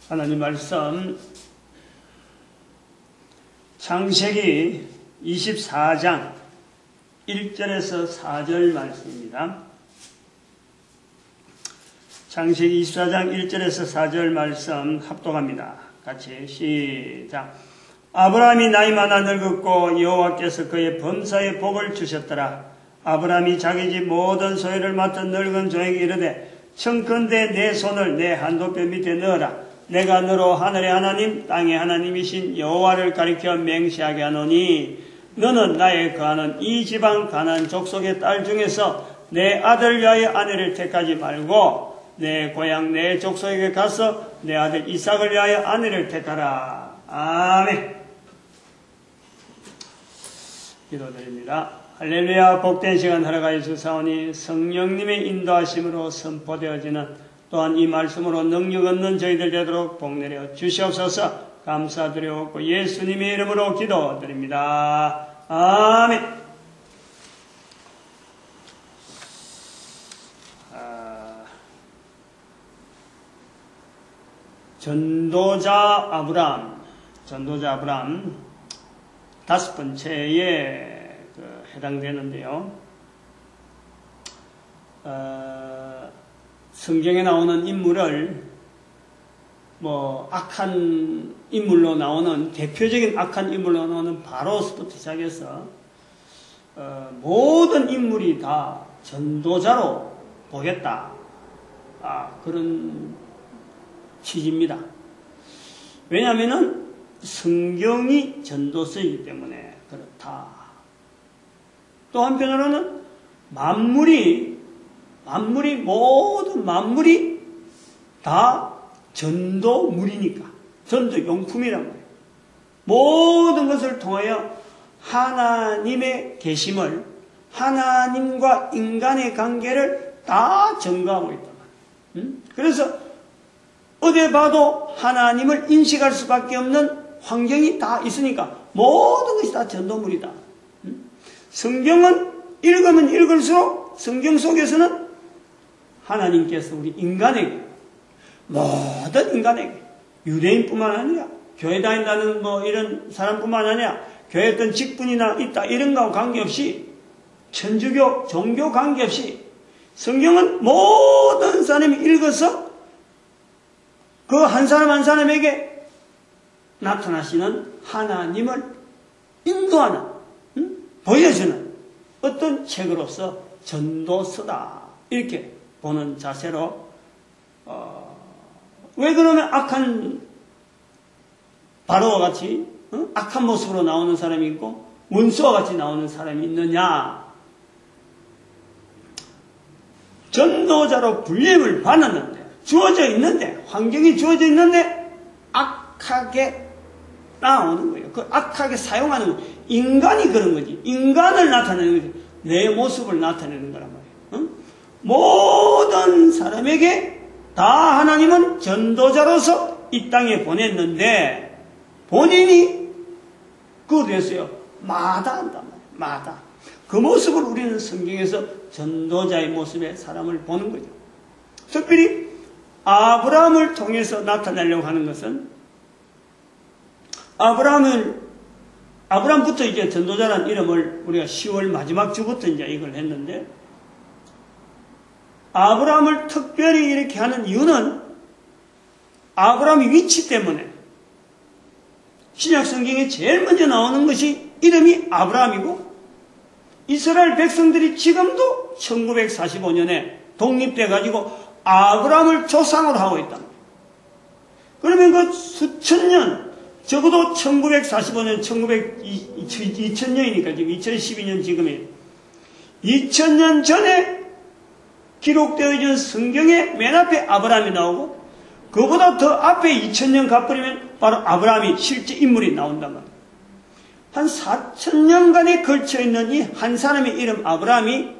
하나님 말씀 창세기 24장 1절에서 4절 말씀입니다. 창세기 24장 1절에서 4절 말씀 합독합니다. 같이 시작. 아브라함이 나이 많아 늙었고 여호와께서 그의 범사에 복을 주셨더라. 아브라함이 자기 집 모든 소유를 맡은 늙은 종에게 이르되 청컨대 내 손을 내 한도뼈 밑에 넣어라. 내가 너로 하늘의 하나님 땅의 하나님이신 여호와를 가리켜 맹세하게 하노니 너는 나의 거하는 이 지방 가나안 족속의 딸 중에서 내 아들 위하여 아내를 택하지 말고 내 고향 내 족속에게 가서 내 아들 이삭을 위하여 아내를 택하라. 아멘. 기도드립니다. 할렐루야. 복된 시간 하루가 주사오니 성령님의 인도하심으로 선포되어지는 또한 이 말씀으로 능력 얻는 저희들 되도록 복내려 주시옵소서. 감사드리옵고 예수님의 이름으로 기도드립니다. 아멘. 전도자 아브람 다섯 번째에 해당되는데요. 성경에 나오는 인물을 악한 인물로 나오는 대표적인 악한 인물로 나오는 바로스부터 시작해서 모든 인물이 다 전도자로 보겠다. 그런 취지입니다. 왜냐하면 성경이 전도서이기 때문에 그렇다. 또 한편으로는 모든 만물이 다 전도물이니까, 전도용품이란 말이에요. 모든 것을 통하여 하나님의 계심을, 하나님과 인간의 관계를 다 전가하고 있단 말이에요. 그래서 어디 봐도 하나님을 인식할 수밖에 없는 환경이 다 있으니까 모든 것이 다 전도물이다. 성경은 읽으면 읽을수록 성경 속에서는 하나님께서 우리 인간에게, 모든 인간에게, 유대인뿐만 아니라 교회 다닌다는 이런 사람뿐만 아니라 교회 어떤 직분이나 있다 이런 거와 관계없이, 천주교 종교 관계없이 성경은 모든 사람이 읽어서 그 한 사람 한 사람에게 나타나시는 하나님을 인도하는, 보여주는 어떤 책으로서 전도서다 이렇게 보는 자세로, 왜 그러면 악한 바로와 같이 악한 모습으로 나오는 사람이 있고 원수와 같이 나오는 사람이 있느냐? 전도자로 불림을 받았는데, 주어져 있는데, 환경이 주어져 있는데 악하게 나오는 거예요. 그 악하게 사용하는 거예요. 인간이 그런 거지. 인간을 나타내는 거지. 내 모습을 나타내는 거란 말이에요. 모든 사람에게 다 하나님은 전도자로서 이 땅에 보냈는데 본인이 그것도 했어요. 마다한단 말이에요. 마다. 그 모습을 우리는 성경에서 전도자의 모습의 사람을 보는 거죠. 특별히 아브라함을 통해서 나타내려고 하는 것은, 아브라함부터 이제 전도자라는 이름을 우리가 10월 마지막 주부터 이제 이걸 했는데, 아브라함을 특별히 이렇게 하는 이유는 아브라함의 위치 때문에. 신약 성경에 제일 먼저 나오는 것이 이름이 아브라함이고, 이스라엘 백성들이 지금도 1945년에 독립돼가지고 아브라함을 조상으로 하고 있다. 그러면 그 수천 년, 적어도 1945년, 2000년이니까 지금 2012년 지금이에요. 2000년 전에 기록되어진 성경의 맨 앞에 아브라함이 나오고, 그보다 더 앞에 2000년 가버리면 바로 아브라함이 실제 인물이 나온단 말이에요. 한 4000년간에 걸쳐있는 이 한 사람의 이름 아브라함이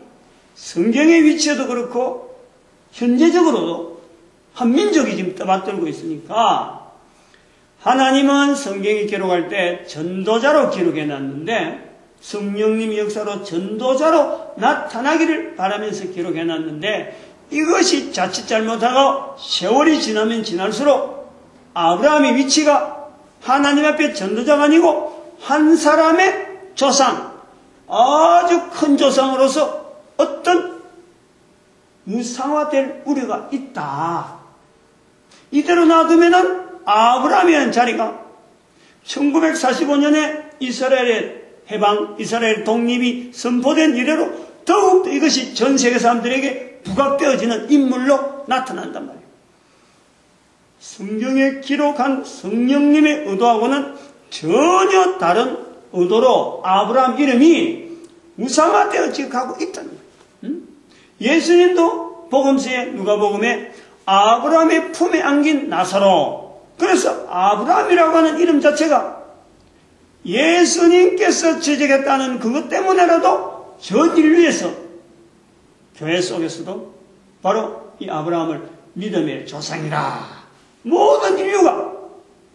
성경의 위치에도 그렇고 현재적으로도 한 민족이 지금 떠받들고 있으니까, 하나님은 성경이 기록할 때 전도자로 기록해놨는데, 성령님 역사로 전도자로 나타나기를 바라면서 기록해놨는데, 이것이 자칫 잘못하고 세월이 지나면 지날수록 아브라함의 위치가 하나님 앞에 전도자가 아니고 한 사람의 조상, 아주 큰 조상으로서 어떤 무상화될 우려가 있다. 이대로 놔두면은 아브라함이라는 자리가 1945년에 이스라엘의 해방, 이스라엘 독립이 선포된 이래로 더욱더 이것이 전 세계 사람들에게 부각되어지는 인물로 나타난단 말이에요. 성경에 기록한 성령님의 의도하고는 전혀 다른 의도로 아브라함 이름이 우상화되어 가고 있다는 거예요. 예수님도 복음서에 누가복음에 아브라함의 품에 안긴 나사로, 그래서 아브라함이라고 하는 이름 자체가 예수님께서 지적했다는 그것 때문에라도 전 인류에서 교회 속에서도 바로 이 아브라함을 믿음의 조상이라, 모든 인류가,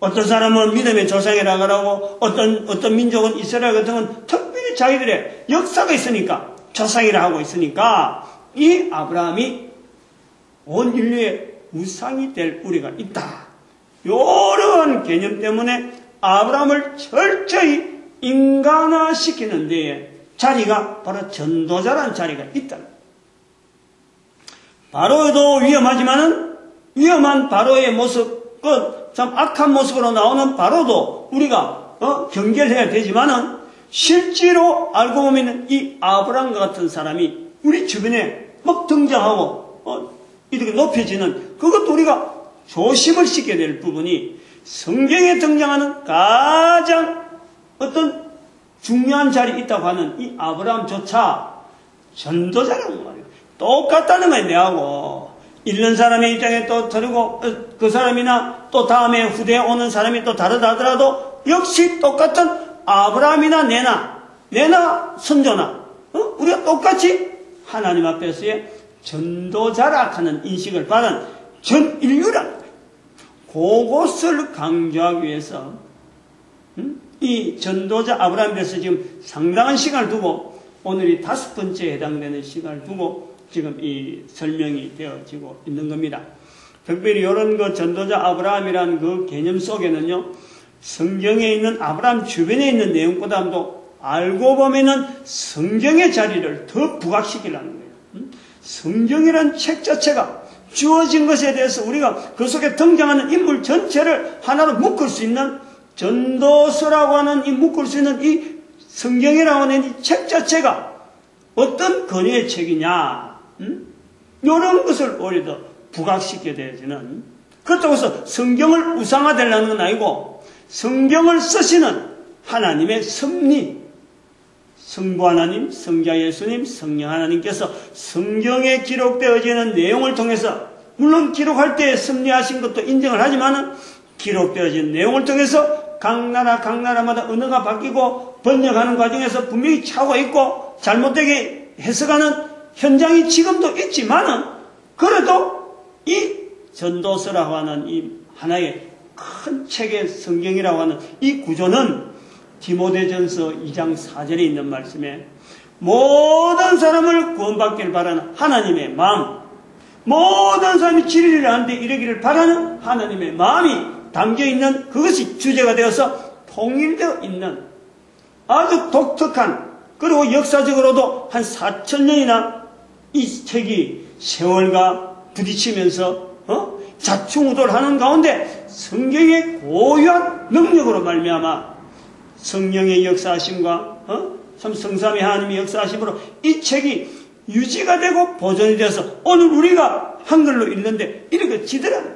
어떤 사람은 믿음의 조상이라고 하고 어떤 민족은 이스라엘 같은 건 특별히 자기들의 역사가 있으니까 조상이라 하고 있으니까 이 아브라함이 온 인류의 우상이 될 우리가 있다. 이러한 개념 때문에 아브라함을 철저히 인간화시키는 데에 자리가 바로 전도자라는 자리가 있다. 바로도 위험하지만은 위험한 바로의 모습, 참 악한 모습으로 나오는 바로도 우리가 경계해야 되지만은 실제로 알고 보면 이 아브라함과 같은 사람이 우리 주변에 막 등장하고 이렇게 높여지는 그것도 우리가 조심을 시켜야 될 부분이 성경에 등장하는 가장 어떤 중요한 자리에 있다고 하는 이 아브라함조차 전도자라는 말이에요. 똑같다는 거예요. 내하고 읽는 사람의 입장에 또 다르고 그 사람이나 또 다음에 후대에 오는 사람이 또 다르다 하더라도 역시 똑같은 아브라함이나 내나 선조나 우리가 똑같이 하나님 앞에서의 전도자라 하는 인식을 받은 전 인류란 거예요. 그것을 강조하기 위해서 이 전도자 아브라함에 대해서 지금 상당한 시간을 두고 오늘이 5번째에 해당되는 시간을 두고 지금 이 설명이 되어지고 있는 겁니다. 특별히 이런 그 전도자 아브라함이라는 그 개념 속에는요, 성경에 있는 아브라함 주변에 있는 내용보다도 알고 보면은 성경의 자리를 더 부각시키려는 거예요. 성경이라는 책 자체가 주어진 것에 대해서 우리가 그 속에 등장하는 인물 전체를 하나로 묶을 수 있는 전도서라고 하는 이 묶을 수 있는 이 성경이라고 하는 이 책 자체가 어떤 권위의 책이냐, 이런 것을 오히려 더 부각시켜야 되지는, 그렇다고 해서 성경을 우상화되려는 건 아니고 성경을 쓰시는 하나님의 섭리, 성부 하나님, 성자 예수님, 성령 하나님께서 성경에 기록되어지는 내용을 통해서, 물론 기록할 때 섭리하신 것도 인정을 하지만은 기록되어진 내용을 통해서 각 나라마다 언어가 바뀌고 번역하는 과정에서 분명히 차고가 있고 잘못되게 해석하는 현장이 지금도 있지만은, 그래도 이 전도서라고 하는 이 하나의 큰 책의 성경이라고 하는 이 구조는 디모데전서 2장 4절에 있는 말씀에 모든 사람을 구원받기를 바라는 하나님의 마음, 모든 사람이 진리를 아는데 이르기를 바라는 하나님의 마음이 담겨있는 그것이 주제가 되어서 통일되어 있는 아주 독특한, 그리고 역사적으로도 한 4,000년이나 이 책이 세월과 부딪히면서 자충우돌하는 가운데 성경의 고유한 능력으로 말미암아 성령의 역사하심과 참 성삼위 하나님의 역사하심으로 이 책이 유지가 되고 보존이 되어서 오늘 우리가 한글로 읽는데 이렇게 지더라고요.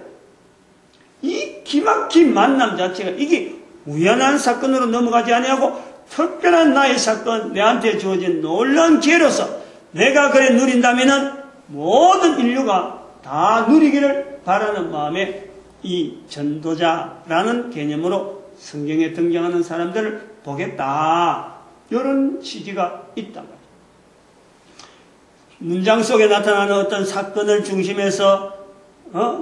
이 기막힌 만남 자체가 이게 우연한 사건으로 넘어가지 아니하고 특별한 나의 사건, 내한테 주어진 놀라운 기회로서 내가 그래 누린다면은 모든 인류가 다 누리기를 바라는 마음에 이 전도자라는 개념으로 성경에 등장하는 사람들을 보겠다, 이런 취지가 있단 말이에요. 문장 속에 나타나는 어떤 사건을 중심해서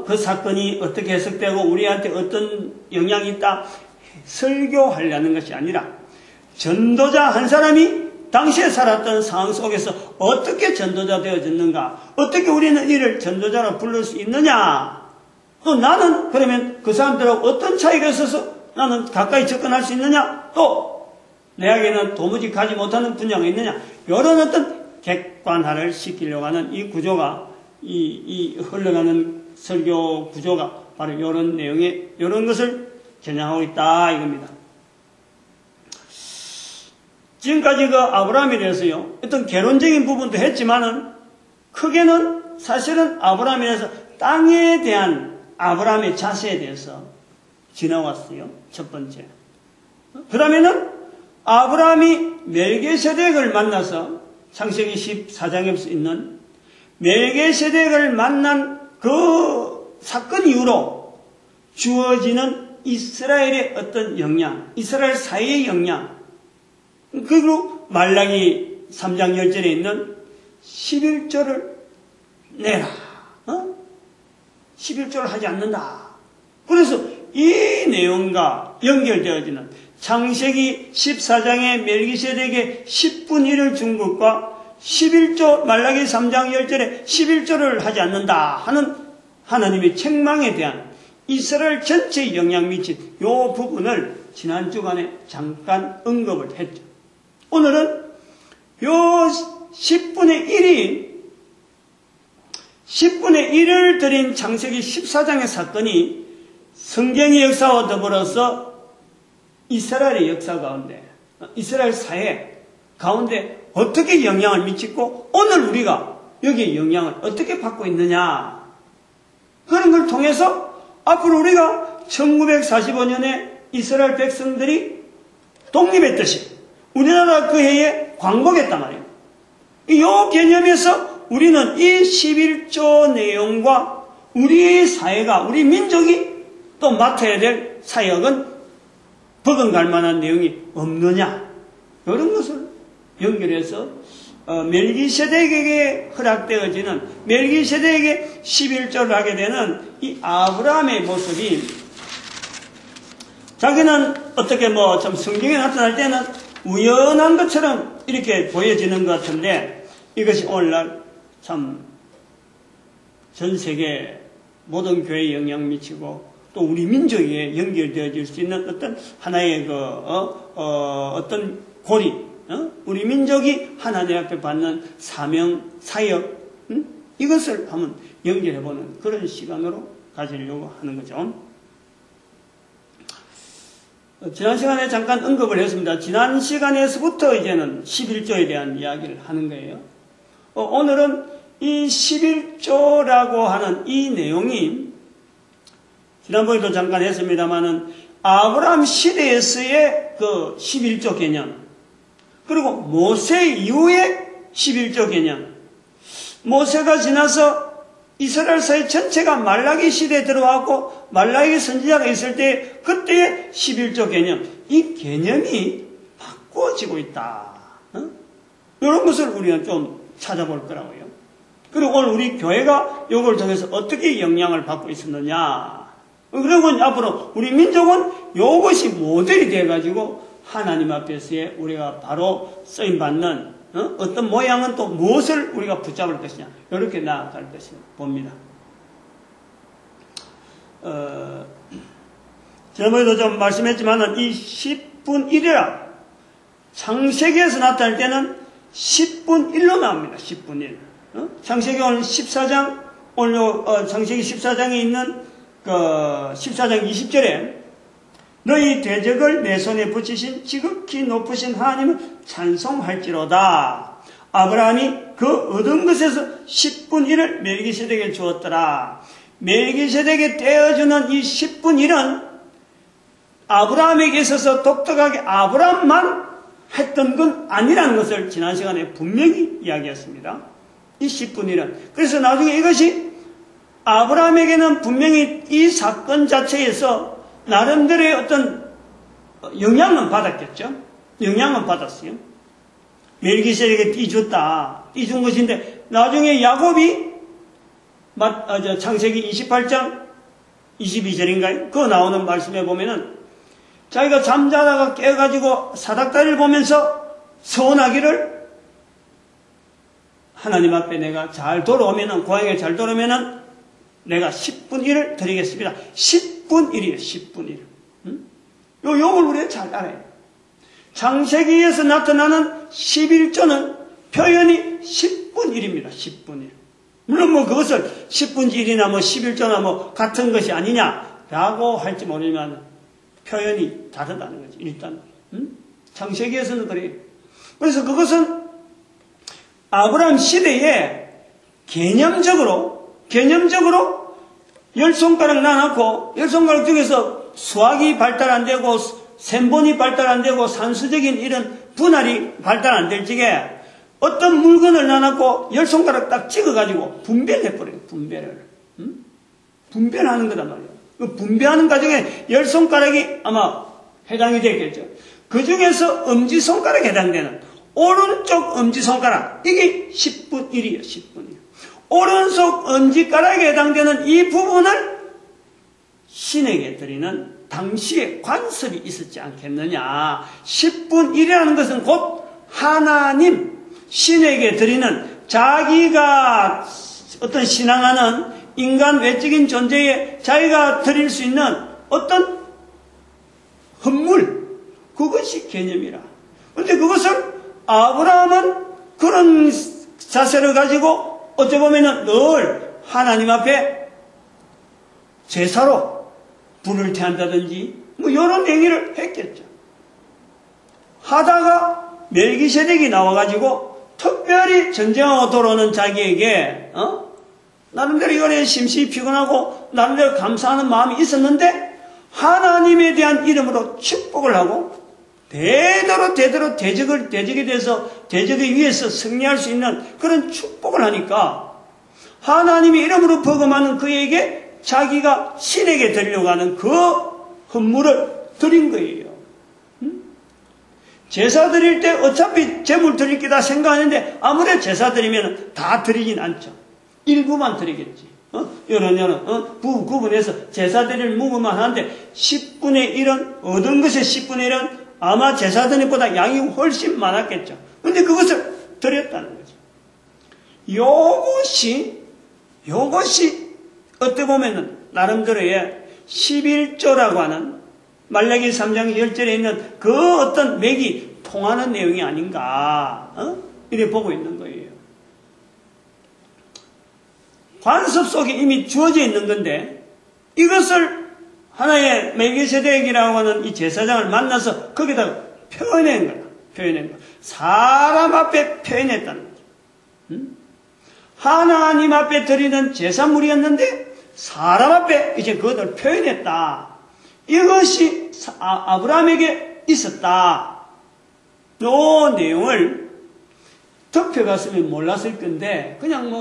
그 사건이 어떻게 해석되고 우리한테 어떤 영향이 있다 설교하려는 것이 아니라 전도자 한 사람이 당시에 살았던 상황 속에서 어떻게 전도자 되어졌는가, 어떻게 우리는 이를 전도자로 부를 수 있느냐, 나는 그러면 그 사람들하고 어떤 차이가 있어서 나는 가까이 접근할 수 있느냐? 또 내에게는 도무지 가지 못하는 분야가 있느냐? 이런 어떤 객관화를 시키려고 하는 이 구조가 이 흘러가는 설교 구조가 바로 이런 내용에 이런 것을 겨냥하고 있다 이겁니다. 지금까지 그 아브라함에 대해서요 어떤 개론적인 부분도 했지만은 크게는 사실은 아브라함에 대해서 땅에 대한 아브라함의 자세에 대해서 지나왔어요. 첫 번째. 그 다음에는 아브라함이 멜기세덱을 만나서 창세기 14장에 있는 멜기세덱을 만난 그 사건 이후로 주어지는 이스라엘의 어떤 영향, 이스라엘 사회의 영향, 그리고 말라기 3장 10절에 있는 11조를 내라. 11조를 하지 않는다. 그래서 이 내용과 연결되어지는 창세기 14장의 멜기세덱의 10분 1을 준 것과 11조 말라기 3장 10절에 11조를 하지 않는다 하는 하나님의 책망에 대한 이스라엘 전체에 영향 미친 이 부분을 지난 주간에 잠깐 언급을 했죠. 오늘은 요 10분의 1을 드린 창세기 14장의 사건이 성경의 역사와 더불어서 이스라엘의 역사 가운데, 이스라엘 사회 가운데 어떻게 영향을 미치고 오늘 우리가 여기에 영향을 어떻게 받고 있느냐, 그런 걸 통해서 앞으로 우리가 1945년에 이스라엘 백성들이 독립했듯이 우리나라 그 해에 광복했단 말이에요. 이 개념에서 우리는 이 11조 내용과 우리 사회가, 우리 민족이 또 맡아야 될 사역은 버금갈 만한 내용이 없느냐, 이런 것을 연결해서 멜기세덱에게 허락되어지는, 멜기세덱에게 11조를 하게 되는 이 아브라함의 모습이, 자기는 어떻게 좀 성경에 나타날 때는 우연한 것처럼 이렇게 보여지는 것 같은데, 이것이 오늘날 참 전 세계 모든 교회에 영향 미치고 또 우리 민족에 연결되어질 수 있는 어떤 하나의 어떤 고리, 우리 민족이 하나님 앞에 받는 사명, 사역, 이것을 한번 연결해보는 그런 시간으로 가지려고 하는 거죠. 지난 시간에 잠깐 언급을 했습니다. 지난 시간에서부터 이제는 11조에 대한 이야기를 하는 거예요. 오늘은 이 11조라고 하는 이 내용이 지난번에도 잠깐 했습니다만은 아브라함 시대에서의 그 11조 개념, 그리고 모세 이후의 11조 개념, 모세가 지나서 이스라엘 사회 전체가 말라기 시대에 들어왔고 말라기 선지자가 있을 때 그때의 11조 개념, 이 개념이 바꿔지고 있다. 이런 것을 우리는 좀 찾아볼 거라고요. 그리고 오늘 우리 교회가 이걸 통해서 어떻게 영향을 받고 있었느냐, 그리고 앞으로 우리 민족은 이것이 모델이 돼가지고 하나님 앞에서의 우리가 바로 쓰임받는 어떤 모양은 또 무엇을 우리가 붙잡을 것이냐, 이렇게 나아갈 것을 봅니다. 지난번에도 좀 말씀했지만 이 10분 1이라 창세기에서 나타날 때는 10분 1로 나옵니다. 10분 1. 창세기 오늘 14장, 오늘 창세기 14장에 있는 그 14장 20절에 너희 대적을 내 손에 붙이신 지극히 높으신 하나님을 찬송할지로다. 아브라함이 그 얻은 것에서 10분 1을 멜기세덱에 주었더라. 멜기세덱에 떼어주는 이 10분 1은 아브라함에게 있어서 독특하게 아브라함만 했던 건 아니라는 것을 지난 시간에 분명히 이야기했습니다. 이 10분 1은. 그래서 나중에 이것이 아브라함에게는 분명히 이 사건 자체에서 나름대로의 어떤 영향은 받았겠죠. 영향은 받았어요. 멜기세덱에게 띠줬다. 띠준 것인데 나중에 야곱이 창세기 28장 22절인가요? 그거 나오는 말씀에 보면은 자기가 잠자다가 깨가지고 사닥다리를 보면서 서원하기를 하나님 앞에 내가 잘 돌아오면은, 고향에 잘 돌아오면은 내가 10분 1을 드리겠습니다. 10분 10분 1이에요. 10분 1. 요걸 우리가 잘 알아요. 창세기에서 나타나는 11조는 표현이 10분 1입니다. 10분 1. 물론 뭐 그것을 10분 1이나 뭐 11조나 뭐 같은 것이 아니냐라고 할지 모르지만 표현이 다르다는 거지. 일단 창세기에서는 그래요. 그래서 그것은 아브라함 시대에 개념적으로 열 손가락 나눠놓고 열 손가락 중에서 수학이 발달 안 되고 셈본이 발달 안 되고 산수적인 이런 분할이 발달 안 될 적에 어떤 물건을 나눠놓고 열 손가락 딱 찍어가지고 분별해버려요. 분별하는 거단 말이에요. 그 분별하는 과정에 열 손가락이 아마 해당이 되겠죠. 그 중에서 엄지손가락에 해당되는 오른쪽 엄지손가락, 이게 10분 1이에요. 10분 1. 오른쪽 엄지가락에 해당되는 이 부분을 신에게 드리는 당시에 관습이 있었지 않겠느냐. 10분 1이라는 것은 곧 하나님, 신에게 드리는 자기가 어떤 신앙하는 인간 외적인 존재에 자기가 드릴 수 있는 어떤 헌물, 그것이 개념이라. 그런데 그것을 아브라함은 그런 자세를 가지고 어찌 보면은 늘 하나님 앞에 제사로 불을 태한다든지 뭐 이런 행위를 했겠죠. 하다가 멜기세덱이 나와가지고 특별히 전쟁하고 돌아오는 자기에게 나름대로 이거에 심시 피곤하고 나름대로 감사하는 마음이 있었는데 하나님에 대한 이름으로 축복을 하고 대대로 대적에 대해서 대적에 위해서 승리할 수 있는 그런 축복을 하니까 하나님의 이름으로 버금하는 그에게 자기가 신에게 드리려고 하는 그 헌물을 드린 거예요. 제사 드릴 때 어차피 제물 드릴 게다 생각하는데 아무래도 제사 드리면 다 드리진 않죠. 일부만 드리겠지. 구분해서 제사 드릴 무구만 하는데 10분의 1은 얻은 것의 10분의 1은 아마 제사 드린 것보다 양이 훨씬 많았겠죠. 근데 그것을 드렸다는 거죠. 요것이 어떻게 보면은 나름대로의 11조라고 하는 말라기 3장 10절에 있는 그 어떤 맥이 통하는 내용이 아닌가 이렇게 보고 있는 거예요. 관습 속에 이미 주어져 있는 건데 이것을 하나의 멜기세덱이라고 하는 이 제사장을 만나서 거기다가 표현한 거야. 사람 앞에 표현했다는 거죠. 하나님 앞에 드리는 제사물이었는데 사람 앞에 이제 그것을 표현했다. 이것이 아브라함에게 있었다. 이 내용을 덮여갔으면 몰랐을 건데 그냥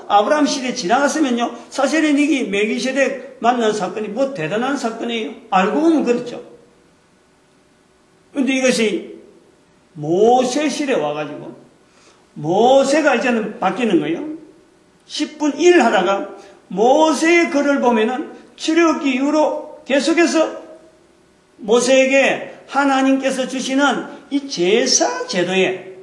아브라함 시대 지나갔으면요 사실은 이게 멜기세덱 만난 사건이 뭐 대단한 사건이에요. 알고 보면 그렇죠. 근데 이것이 모세 시대에 와가지고 모세가 이제는 바뀌는 거예요. 10분 1 하다가 모세의 글을 보면은 출애굽기 이후로 계속해서 모세에게 하나님께서 주시는 이 제사 제도에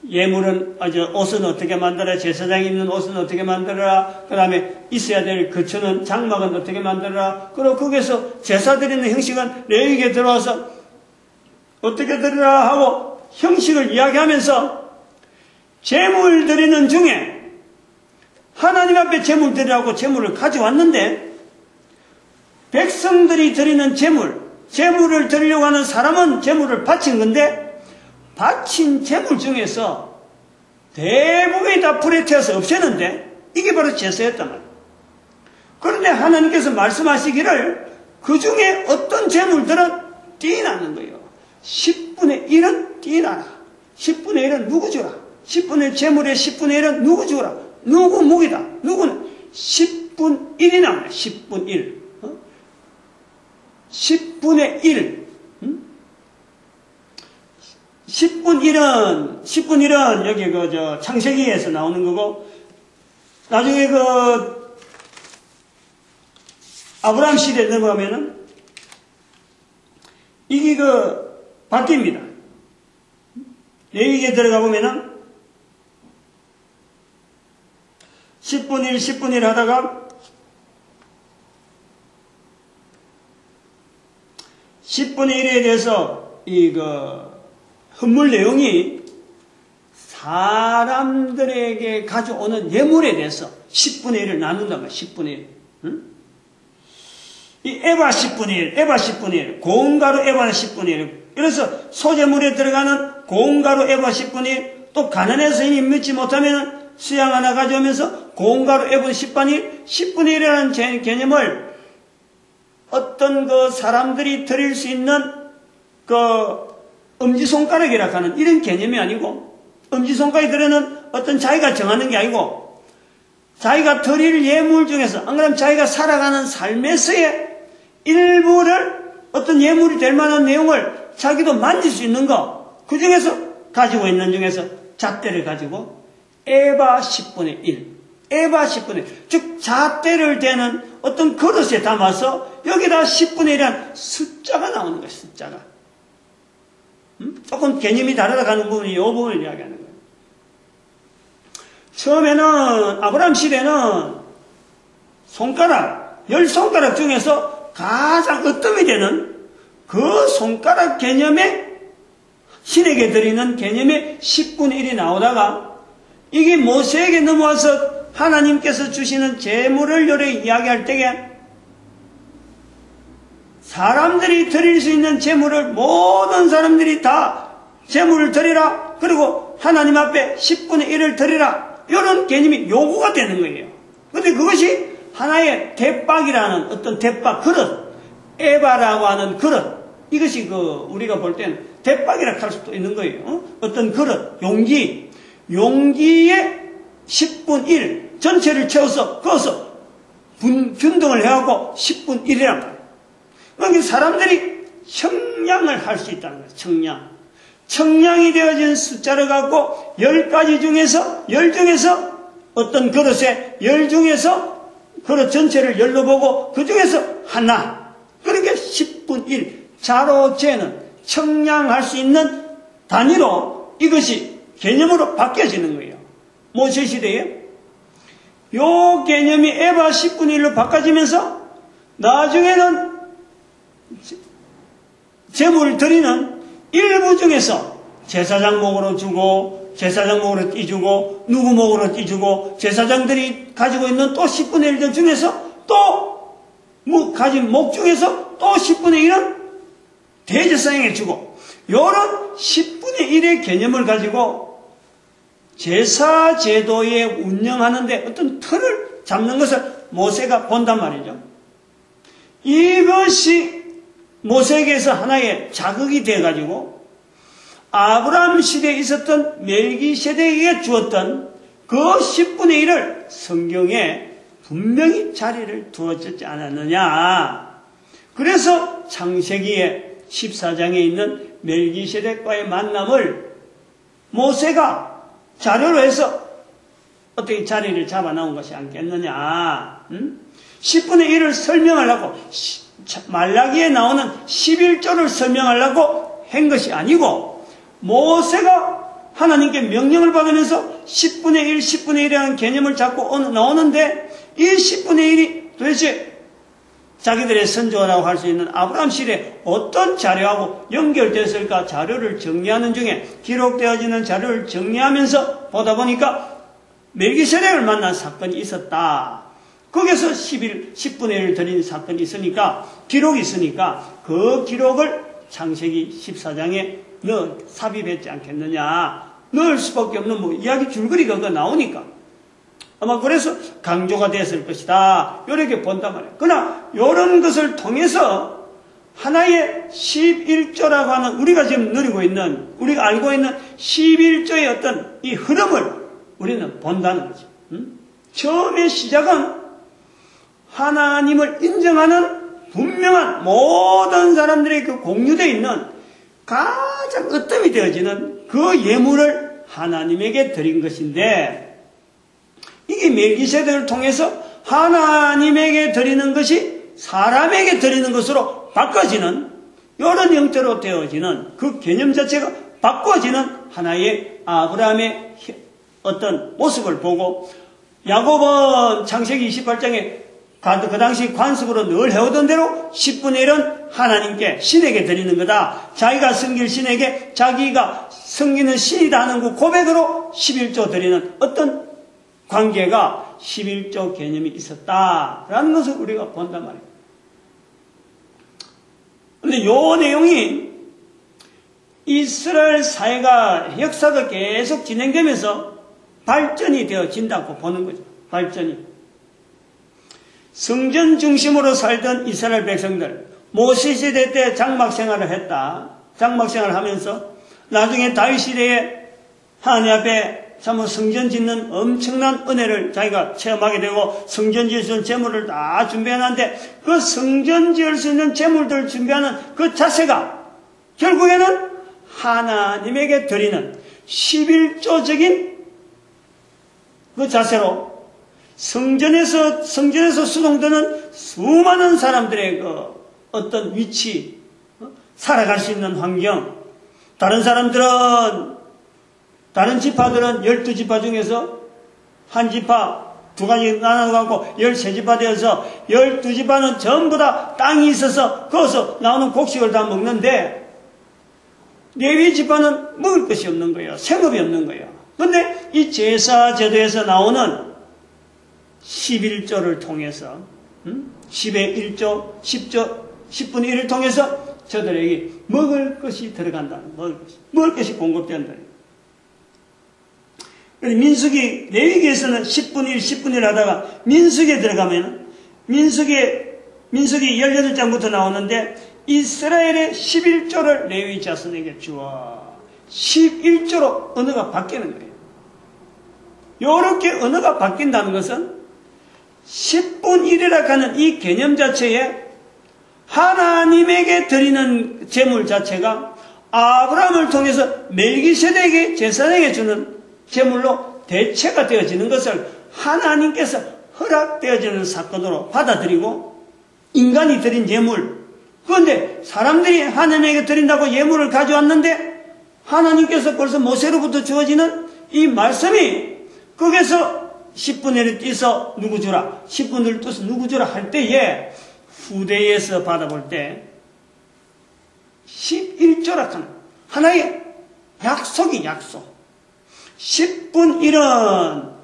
예물은 옷은 어떻게 만들어라, 제사장이 입는 옷은 어떻게 만들어라, 그 다음에 있어야 될 거처는 장막은 어떻게 만들어라, 그리고 거기에서 제사 드리는 형식은 레위기에 들어와서 어떻게 드리라 하고 형식을 이야기하면서 제물 드리는 중에 하나님 앞에 제물 드리라고 제물을 가져왔는데 백성들이 드리는 제물을 드리려고 하는 사람은 제물을 바친 건데 바친 제물 중에서 대부분이 다 불에 태워서 없애는데 이게 바로 제사였단 말이에요. 그런데 하나님께서 말씀하시기를 그 중에 어떤 제물들은 띠나는 거예요. 10분의 1은 띠나라. 10분의 1은 누구 주라. 10분의 제물의 10분의 1은 누구 주라. 누구 무기다. 누구는 10분 1이 나와요. 10분 1. 10분의 1. 10분 1은 여기 창세기에서 나오는 거고, 나중에 아브라함 시대에 넘어가면은, 이게 바뀝니다. 레위기에 들어가 보면은, 10분 1 하다가, 10분의 1에 대해서 헌물 내용이 사람들에게 가져오는 예물에 대해서 10분의 1을 나눈단 말이야. 10분의 1. 응? 이 에바 10분의 1, 에바 10분의 1, 고운가루 에바 10분의 1. 그래서 소재물에 들어가는 고운가루 에바 10분의 1, 또 가난해서 이미 믿지 못하면 수양 하나 가져오면서 고운가루 에바 10분의 1, 10분의 1이라는 개념을 어떤 사람들이 드릴 수 있는 엄지손가락이라 하는 이런 개념이 아니고, 엄지손가락이 드리는 어떤 자기가 정하는 게 아니고, 자기가 드릴 예물 중에서, 안 그러면 자기가 살아가는 삶에서의 일부를 어떤 예물이 될 만한 내용을 자기도 만질 수 있는 거, 그 중에서 가지고 있는 중에서 잣대를 가지고 에바 10분의 1, 에바 10분의 1, 즉 잣대를 대는 어떤 그릇에 담아서 여기다 10분의 1이라는 숫자가 나오는 거예요. 숫자가. 조금 개념이 다르다 가는 부분이 이 부분을 이야기하는 거예요. 처음에는 아브라함 시대는 손가락, 10손가락 중에서 가장 으뜸이 되는 그 손가락 개념에 신에게 드리는 개념의 10분의 1이 나오다가 이게 모세에게 넘어와서 하나님께서 주시는 제물을 요래 이야기할 때에 사람들이 드릴 수 있는 제물을 모든 사람들이 다 제물을 드리라. 그리고 하나님 앞에 10분의 1을 드리라. 이런 개념이 요구가 되는 거예요. 그런데 그것이 하나의 대박이라는 어떤 대박 그릇, 에바라고 하는 그릇, 이것이 우리가 볼 때는 대박이라 할 수도 있는 거예요. 어떤 그릇, 용기에 10분 1 전체를 채워서 그어서 균등을 해갖고 10분 1이란 말이에요. 그러니까 사람들이 청량을 할 수 있다는 거예요. 청량이 되어진 숫자를 갖고 10가지 중에서 10 중에서 어떤 그릇에 10 중에서 그릇 전체를 열로 보고 그 중에서 하나, 그러니까 10분 1 자로 재는 청량할 수 있는 단위로 이것이 개념으로 바뀌어지는 거예요. 모세 시대에 요 개념이 에바 10분의 1로 바꿔지면서 나중에는 제물을 드리는 일부 중에서 제사장 목으로 주고 제사장 목으로 띠주고 누구 목으로 띠주고 제사장들이 가지고 있는 또 10분의 1 중에서 또 가진 목 중에서 또 10분의 1은 대제사장에게 주고 이런 10분의 1의 개념을 가지고 제사 제도에 운영하는데 어떤 틀을 잡는 것을 모세가 본단 말이죠. 이것이 모세에게서 하나의 자극이 되어가지고 아브라함 시대에 있었던 멜기세덱에게 주었던 그 10분의 1을 성경에 분명히 자리를 두어졌지 않았느냐. 그래서 창세기에 14장에 있는 멜기세덱과의 만남을 모세가 자료로 해서 어떻게 자리를 잡아 나온 것이 않겠느냐. 10분의 1을 설명하려고 말라기에 나오는 11조를 설명하려고 한 것이 아니고 모세가 하나님께 명령을 받으면서 10분의 1, 10분의 1이라는 개념을 잡고 나오는데 이 10분의 1이 도대체 자기들의 선조라고 할 수 있는 아브라함 시대에 어떤 자료하고 연결되었을까 자료를 정리하는 중에 기록되어지는 자료를 정리하면서 보다 보니까 멜기세덱을 만난 사건이 있었다. 거기서 10분의 1을 드린 사건이 있으니까 기록이 있으니까 그 기록을 창세기 14장에 삽입했지 않겠느냐. 넣을 수밖에 없는 이야기 줄거리가 나오니까 아마 그래서 강조가 됐을 것이다. 이렇게 본단 말이에요. 그러나 이런 것을 통해서 하나의 11조라고 하는 우리가 지금 누리고 있는 우리가 알고 있는 11조의 어떤 이 흐름을 우리는 본다는 거죠. 처음의 시작은 하나님을 인정하는 분명한 모든 사람들의 그 공유되어 있는 가장 으뜸이 되어지는 그 예물을 하나님에게 드린 것인데 이게 멜기세덱을 통해서 하나님에게 드리는 것이 사람에게 드리는 것으로 바꿔지는 이런 형태로 되어지는 그 개념 자체가 바꿔지는 하나의 아브라함의 어떤 모습을 보고 야곱은 창세기 28장에 그 당시 관습으로 늘 해오던 대로 10분의 1은 하나님께, 신에게 드리는 거다. 자기가 섬길 신에게 자기가 섬기는 신이다 하는 그 고백으로 11조 드리는 어떤 관계가 11조 개념이 있었다라는 것을 우리가 본단 말이에요. 근데 이 내용이 이스라엘 사회가 역사가 계속 진행되면서 발전이 되어진다고 보는 거죠. 발전이. 성전 중심으로 살던 이스라엘 백성들, 모세 시대 때 장막 생활을 했다. 장막 생활을 하면서 나중에 다윗 시대에 하나님 앞에 참 성전 짓는 엄청난 은혜를 자기가 체험하게 되고 성전 지을 수 있는 재물을 다 준비해놨는데 그 성전 지을 수 있는 재물들을 준비하는 그 자세가 결국에는 하나님에게 드리는 11조적인 그 자세로 성전에서 수송되는 수많은 사람들의 그 어떤 위치, 살아갈 수 있는 환경, 다른 지파들은 12지파 중에서 한 지파 두 가지 나눠가고 13지파 되어서 12지파는 전부 다 땅이 있어서 거기서 나오는 곡식을 다 먹는데 레위 지파는 먹을 것이 없는 거예요. 생업이 없는 거예요. 그런데 이 제사 제도에서 나오는 11조를 통해서 10의 1조, 10분의 1을 통해서 저들에게 먹을 것이 들어간다. 먹을 것이 공급된다. 민수기, 레위기에서는 10분의 1, 10분의 1 하다가 민수기에 들어가면 민수기 18장부터 나오는데 이스라엘의 11조를 레위 자손에게 주어 11조로 언어가 바뀌는 거예요. 이렇게 언어가 바뀐다는 것은 10분의 1이라 하는 이 개념 자체에 하나님에게 드리는 제물 자체가 아브라함을 통해서 멜기세덱에게 제사장에게 주는 제물로 대체가 되어지는 것을 하나님께서 허락되어지는 사건으로 받아들이고 인간이 드린 예물, 그런데 사람들이 하나님에게 드린다고 예물을 가져왔는데 하나님께서 벌써 모세로부터 주어지는 이 말씀이 거기서 10분의 1을 띄서 누구 주라, 10분의 1을 띄서 누구 주라 할 때에 후대에서 받아볼 때 11조라 하는 하나의 약속이 약속. 10분 1은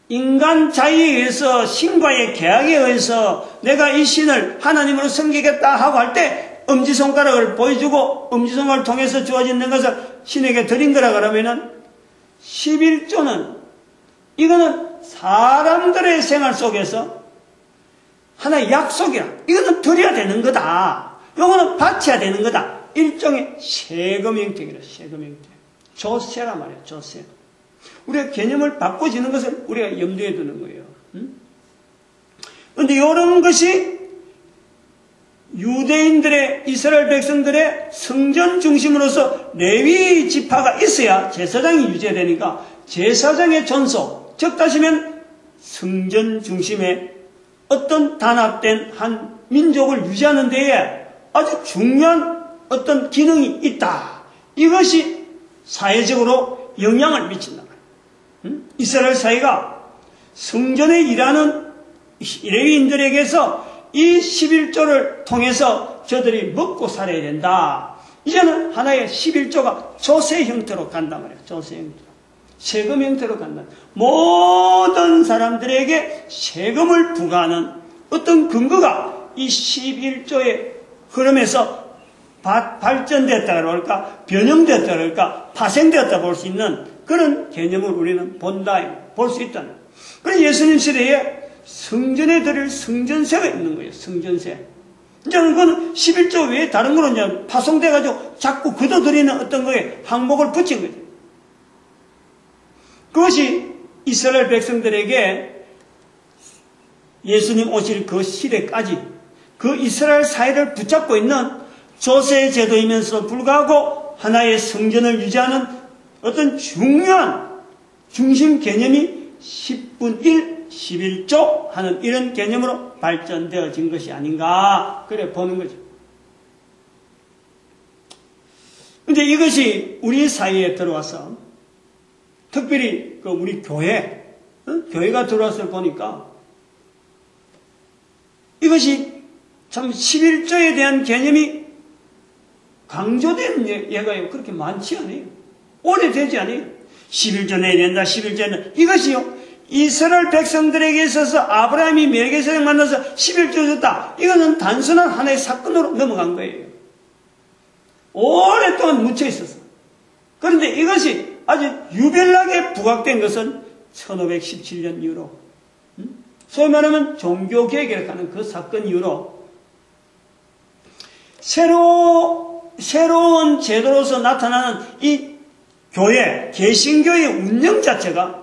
인간 자의에 의해서 신과의 계약에 의해서 내가 이 신을 하나님으로 섬기겠다 하고 할 때 엄지손가락을 보여주고 엄지손가락을 통해서 주어지는 것을 신에게 드린 거라 그러면은 11조는 이거는 사람들의 생활 속에서 하나의 약속이야. 이거는 드려야 되는 거다. 이거는 바쳐야 되는 거다. 일종의 세금 형태이라 세금 형태. 조세란 말이야. 조세. 우리가 개념을 바꿔지는 것을 우리가 염두에 두는 거예요. 그런데 이런 것이 유대인들의 이스라엘 백성들의 성전 중심으로서 레위 지파가 있어야 제사장이 유지되니까 제사장의 존속, 즉 다시면 성전 중심의 어떤 단합된 한 민족을 유지하는 데에 아주 중요한 어떤 기능이 있다. 이것이 사회적으로 영향을 미친다. 이스라엘 사회가 성전에 일하는 레위인들에게서 이 11조를 통해서 저들이 먹고 살아야 된다. 이제는 하나의 11조가 조세 형태로 간단 말이에요. 조세 형태로. 세금 형태로 간다. 모든 사람들에게 세금을 부과하는 어떤 근거가 이 11조의 흐름에서 발전되었다 그럴까, 변형되었다 그럴까, 파생되었다 볼 수 있는 그런 개념을 우리는 볼 수 있다. 그래서 예수님 시대에 성전에 드릴 성전세가 있는 거예요. 성전세. 이제는 그건 11조 외에 다른 거는 이제 파송돼가지고 자꾸 걷어들이는 어떤 거에 항목을 붙인 거죠. 그것이 이스라엘 백성들에게 예수님 오실 그 시대까지 그 이스라엘 사회를 붙잡고 있는 조세 제도이면서 불구하고 하나의 성전을 유지하는 어떤 중요한 중심 개념이 10분 1, 11조 하는 이런 개념으로 발전되어진 것이 아닌가 그래 보는 거죠. 근데 이것이 우리 사이에 들어와서 특별히 우리 교회가 들어와서 보니까 이것이 참 11조에 대한 개념이 강조된 예가 그렇게 많지 않아요. 오래되지 않아요. 11조 내야 된다, 11조는. 이것이요, 이스라엘 백성들에게 있어서 아브라함이 멜기세덱 만나서 11조 줬다. 이거는 단순한 하나의 사건으로 넘어간 거예요. 오랫동안 묻혀 있었어. 그런데 이것이 아주 유별나게 부각된 것은 1517년 이후로, 소위 말하면 종교개혁이라고 하는 그 사건 이후로 새로운 제도로서 나타나는 이 교회, 개신교의 운영 자체가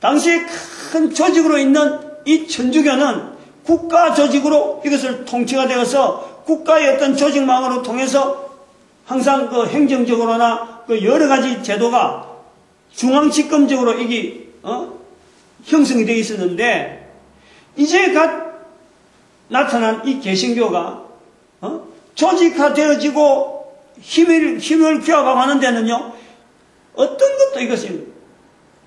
당시에 큰 조직으로 있는 이 천주교는 국가 조직으로 이것을 통치가 되어서 국가의 어떤 조직망으로 통해서 항상 그 행정적으로나 그 여러 가지 제도가 중앙집권적으로 이게 형성이 되어 있었는데, 이제 갓 나타난 이 개신교가 조직화되어지고 힘을 키워가고 하는 데는요, 어떤 것도 이것이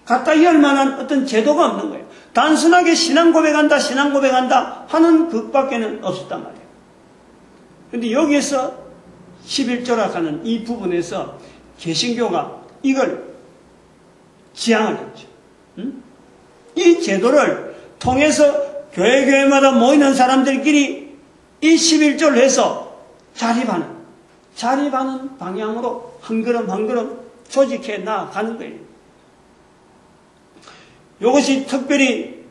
갖다 이할 만한 어떤 제도가 없는 거예요. 단순하게 신앙 고백한다 하는 것밖에는 없었단 말이에요. 그런데 여기에서 11조라 하는 이 부분에서 개신교가 이걸 지향을 했죠. 이 제도를 통해서 교회마다 모이는 사람들끼리 이 11조를 해서 자립하는 방향으로 한 걸음 한 걸음 조직해 나가는 거예요. 이것이 특별히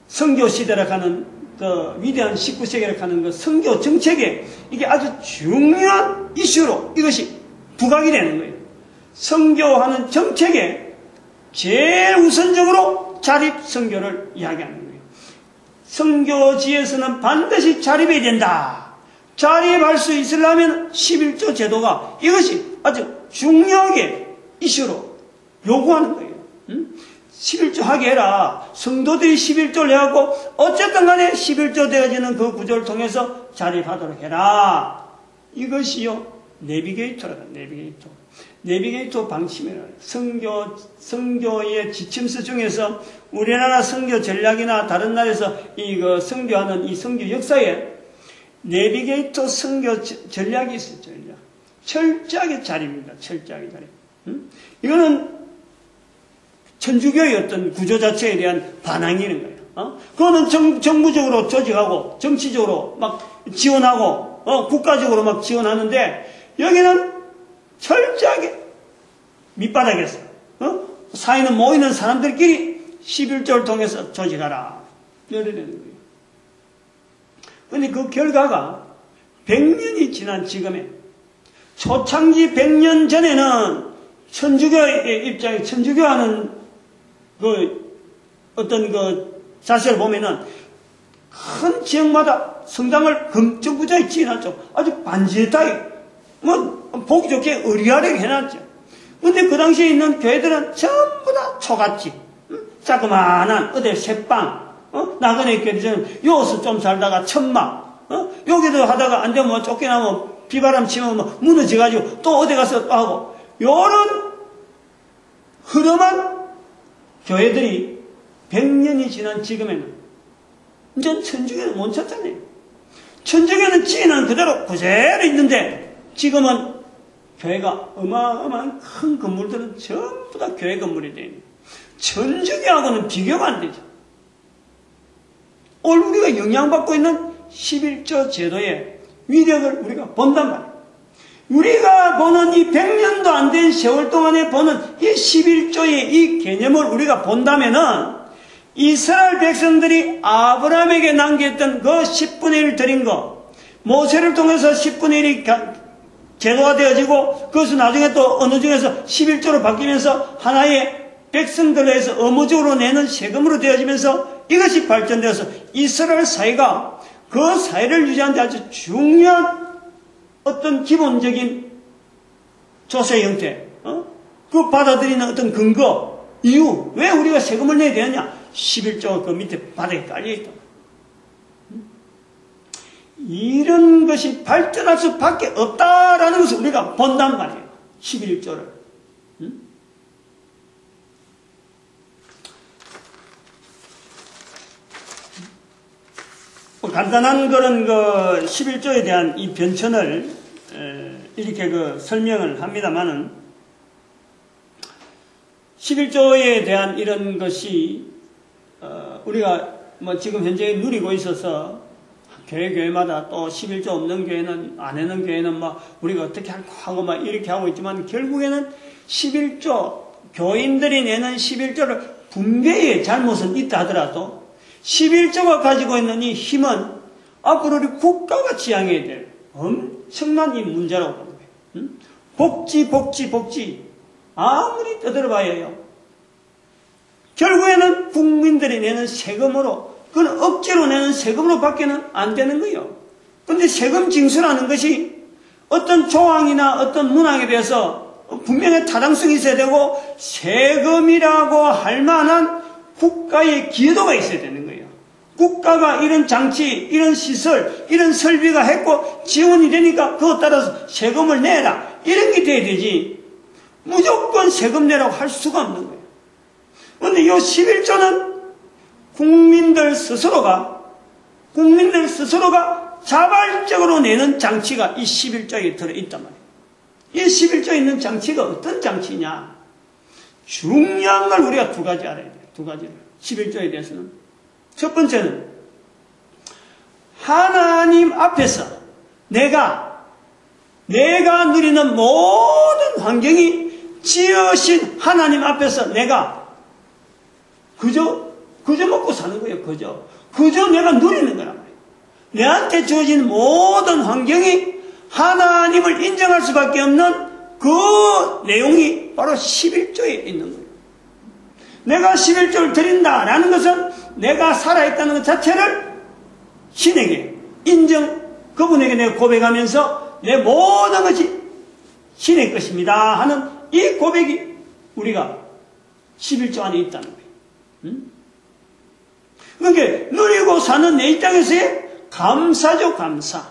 선교시대라 하는 그 위대한 19세기라 하는 그 선교 정책에 이게 아주 중요한 이슈로 이것이 부각이 되는 거예요. 선교하는 정책에 제일 우선적으로 자립 선교를 이야기하는 거예요. 선교지에서는 반드시 자립해야 된다. 자립할 수 있으려면 11조 제도가 이것이 아주 중요하게 이슈로 요구하는 거예요. 11조 하게 해라. 성도들이 11조를 해갖고 어쨌든 간에 11조 되어지는 그 구조를 통해서 자립하도록 해라. 이것이요, 내비게이터라다. 내비게이터 방침이라. 선교의 지침서 중에서 우리나라 선교 전략이나 다른 나라에서 선교하는 이 선교 역사에 내비게이터 선교 전략이 있어요. 전략. 철저하게 자립입니다. 철저하게 자립. 이거는 천주교의 어떤 구조 자체에 대한 반항이는 거예요. 그거는 정부적으로 조직하고 정치적으로 막 지원하고 국가적으로 막 지원하는데, 여기는 철저하게 밑바닥에서 사회는 모이는 사람들끼리 11조를 통해서 조직하라. 이러는 거예요. 그런데 그 결과가 100년이 지난 지금에, 초창기 100년 전에는 천주교의 입장에, 천주교하는 어떤 자세를 보면은 큰 지역마다 성당을 금쪽부자에 지어놨죠. 아주 반듯하게, 보기 좋게 의리하게 해놨죠. 근데 그 당시에 있는 교회들은 전부 다 초가집, 자그마한 새빵, 나그네 교회들은 여기서 좀 살다가 천막, 여기도 하다가 안 되면 쫓겨나면 비바람 치면 무너져가지고 또 어디 가서 또 하고, 요런 흐름한 교회들이 100년이 지난 지금에는 이제 천주교는 못 찾잖아요. 천주교는 지인은 그대로 있는데, 지금은 교회가 어마어마한 큰 건물들은 전부 다 교회 건물이 되어 있는, 천주교하고는 비교가 안 되죠. 오늘 우리가 영향받고 있는 11조 제도의 위력을 우리가 본단 말이에요. 우리가 보는 이 100년도 안 된 세월 동안에 보는 이 11조의 이 개념을 우리가 본다면은, 이스라엘 백성들이 아브라함에게 남겼던 그 10분의 1 드린 거, 모세를 통해서 10분의 1이 제도가 되어지고, 그것은 나중에 또 어느 중에서 11조로 바뀌면서 하나의 백성들로 해서 의무적으로 내는 세금으로 되어지면서 이것이 발전되어서 이스라엘 사회가 그 사회를 유지하는 데 아주 중요한 어떤 기본적인 조세 형태, 그 받아들이는 어떤 근거, 이유, 왜 우리가 세금을 내야 되느냐? 11조가 그 밑에 바닥에 깔려있다. 이런 것이 발전할 수밖에 없다라는 것을 우리가 본단 말이에요. 11조를. 간단한 그런 11조에 대한 이 변천을 이렇게 설명을 합니다만은 11조에 대한 이런 것이 우리가 지금 현재 누리고 있어서 교회마다 또 11조 없는 교회는 안 하는 교회는 우리가 어떻게 할까 하고 이렇게 하고 있지만 결국에는 11조 교인들이 내는 11조를 분배의 잘못은 있다 하더라도 11조가 가지고 있는 이 힘은 앞으로 우리 국가가 지향해야 될 엄청난 이 문제라고 보는 거예요. 복지 아무리 떠들어봐야 결국에는 국민들이 내는 세금으로 그건 억지로 내는 세금으로 밖에는 안 되는 거예요. 그런데 세금 징수라는 것이 어떤 조항이나 어떤 문항에 대해서 분명히 타당성이 있어야 되고 세금이라고 할 만한 국가의 기여도가 있어야 되는 거예요. 국가가 이런 장치, 이런 시설, 이런 설비가 했고 지원이 되니까 그것 따라서 세금을 내라. 이런 게 돼야 되지. 무조건 세금 내라고 할 수가 없는 거예요. 그런데 이 11조는 국민들 스스로가 자발적으로 내는 장치가 이 11조에 들어있단 말이에요. 이 11조에 있는 장치가 어떤 장치냐? 중요한 걸 우리가 두 가지 알아야 돼요. 두 가지를. 11조에 대해서는. 첫 번째는 하나님 앞에서 내가 누리는 모든 환경이 지으신 하나님 앞에서 내가 그저 먹고 사는 거예요. 그저 내가 누리는 거란 말이에요. 내한테 주어진 모든 환경이 하나님을 인정할 수밖에 없는 그 내용이 바로 11조에 있는 거예요. 내가 11조를 드린다라는 것은 내가 살아있다는 것 자체를 신에게 그분에게 내가 고백하면서 내 모든 것이 신의 것입니다 하는 이 고백이 우리가 11조 안에 있다는 거예요. 그러니까 누리고 사는 내 입장에서의 감사죠. 감사,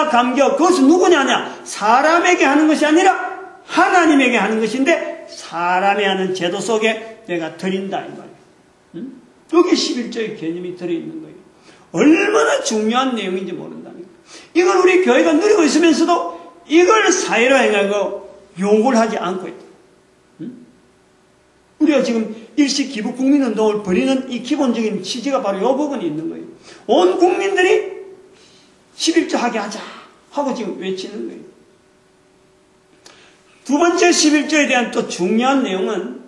감격. 그것은 누구냐냐? 사람에게 하는 것이 아니라 하나님에게 하는 것인데 사람이 하는 제도 속에 내가 드린다 이 말이에요. 여기 11조의 개념이 들어있는 거예요. 얼마나 중요한 내용인지 모른다는 거예요. 이걸 우리 교회가 누리고 있으면서도 이걸 사회로 행하고 요구를 하지 않고 있다. 우리가 지금 일시 기부 국민운동을 벌이는 이 기본적인 취지가 바로 이 부분이 있는 거예요. 온 국민들이 11조 하게 하자 하고 지금 외치는 거예요. 두 번째 11조에 대한 또 중요한 내용은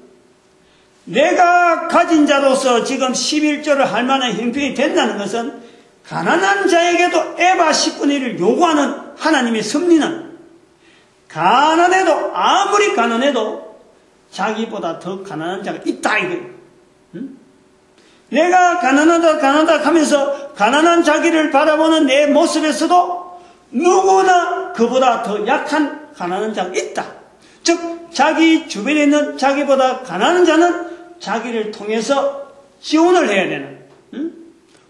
내가 가진 자로서 지금 11조를 할 만한 형편이 된다는 것은 가난한 자에게도 에바 10분의 1을 요구하는 하나님의 섭리는 아무리 가난해도 자기보다 더 가난한 자가 있다 이거예요. 내가 가난하다 하면서 가난한 자기를 바라보는 내 모습에서도 누구나 그보다 더 약한 가난한 자가 있다. 즉 자기 주변에 있는 자기보다 가난한 자는 자기를 통해서 지원을 해야 되는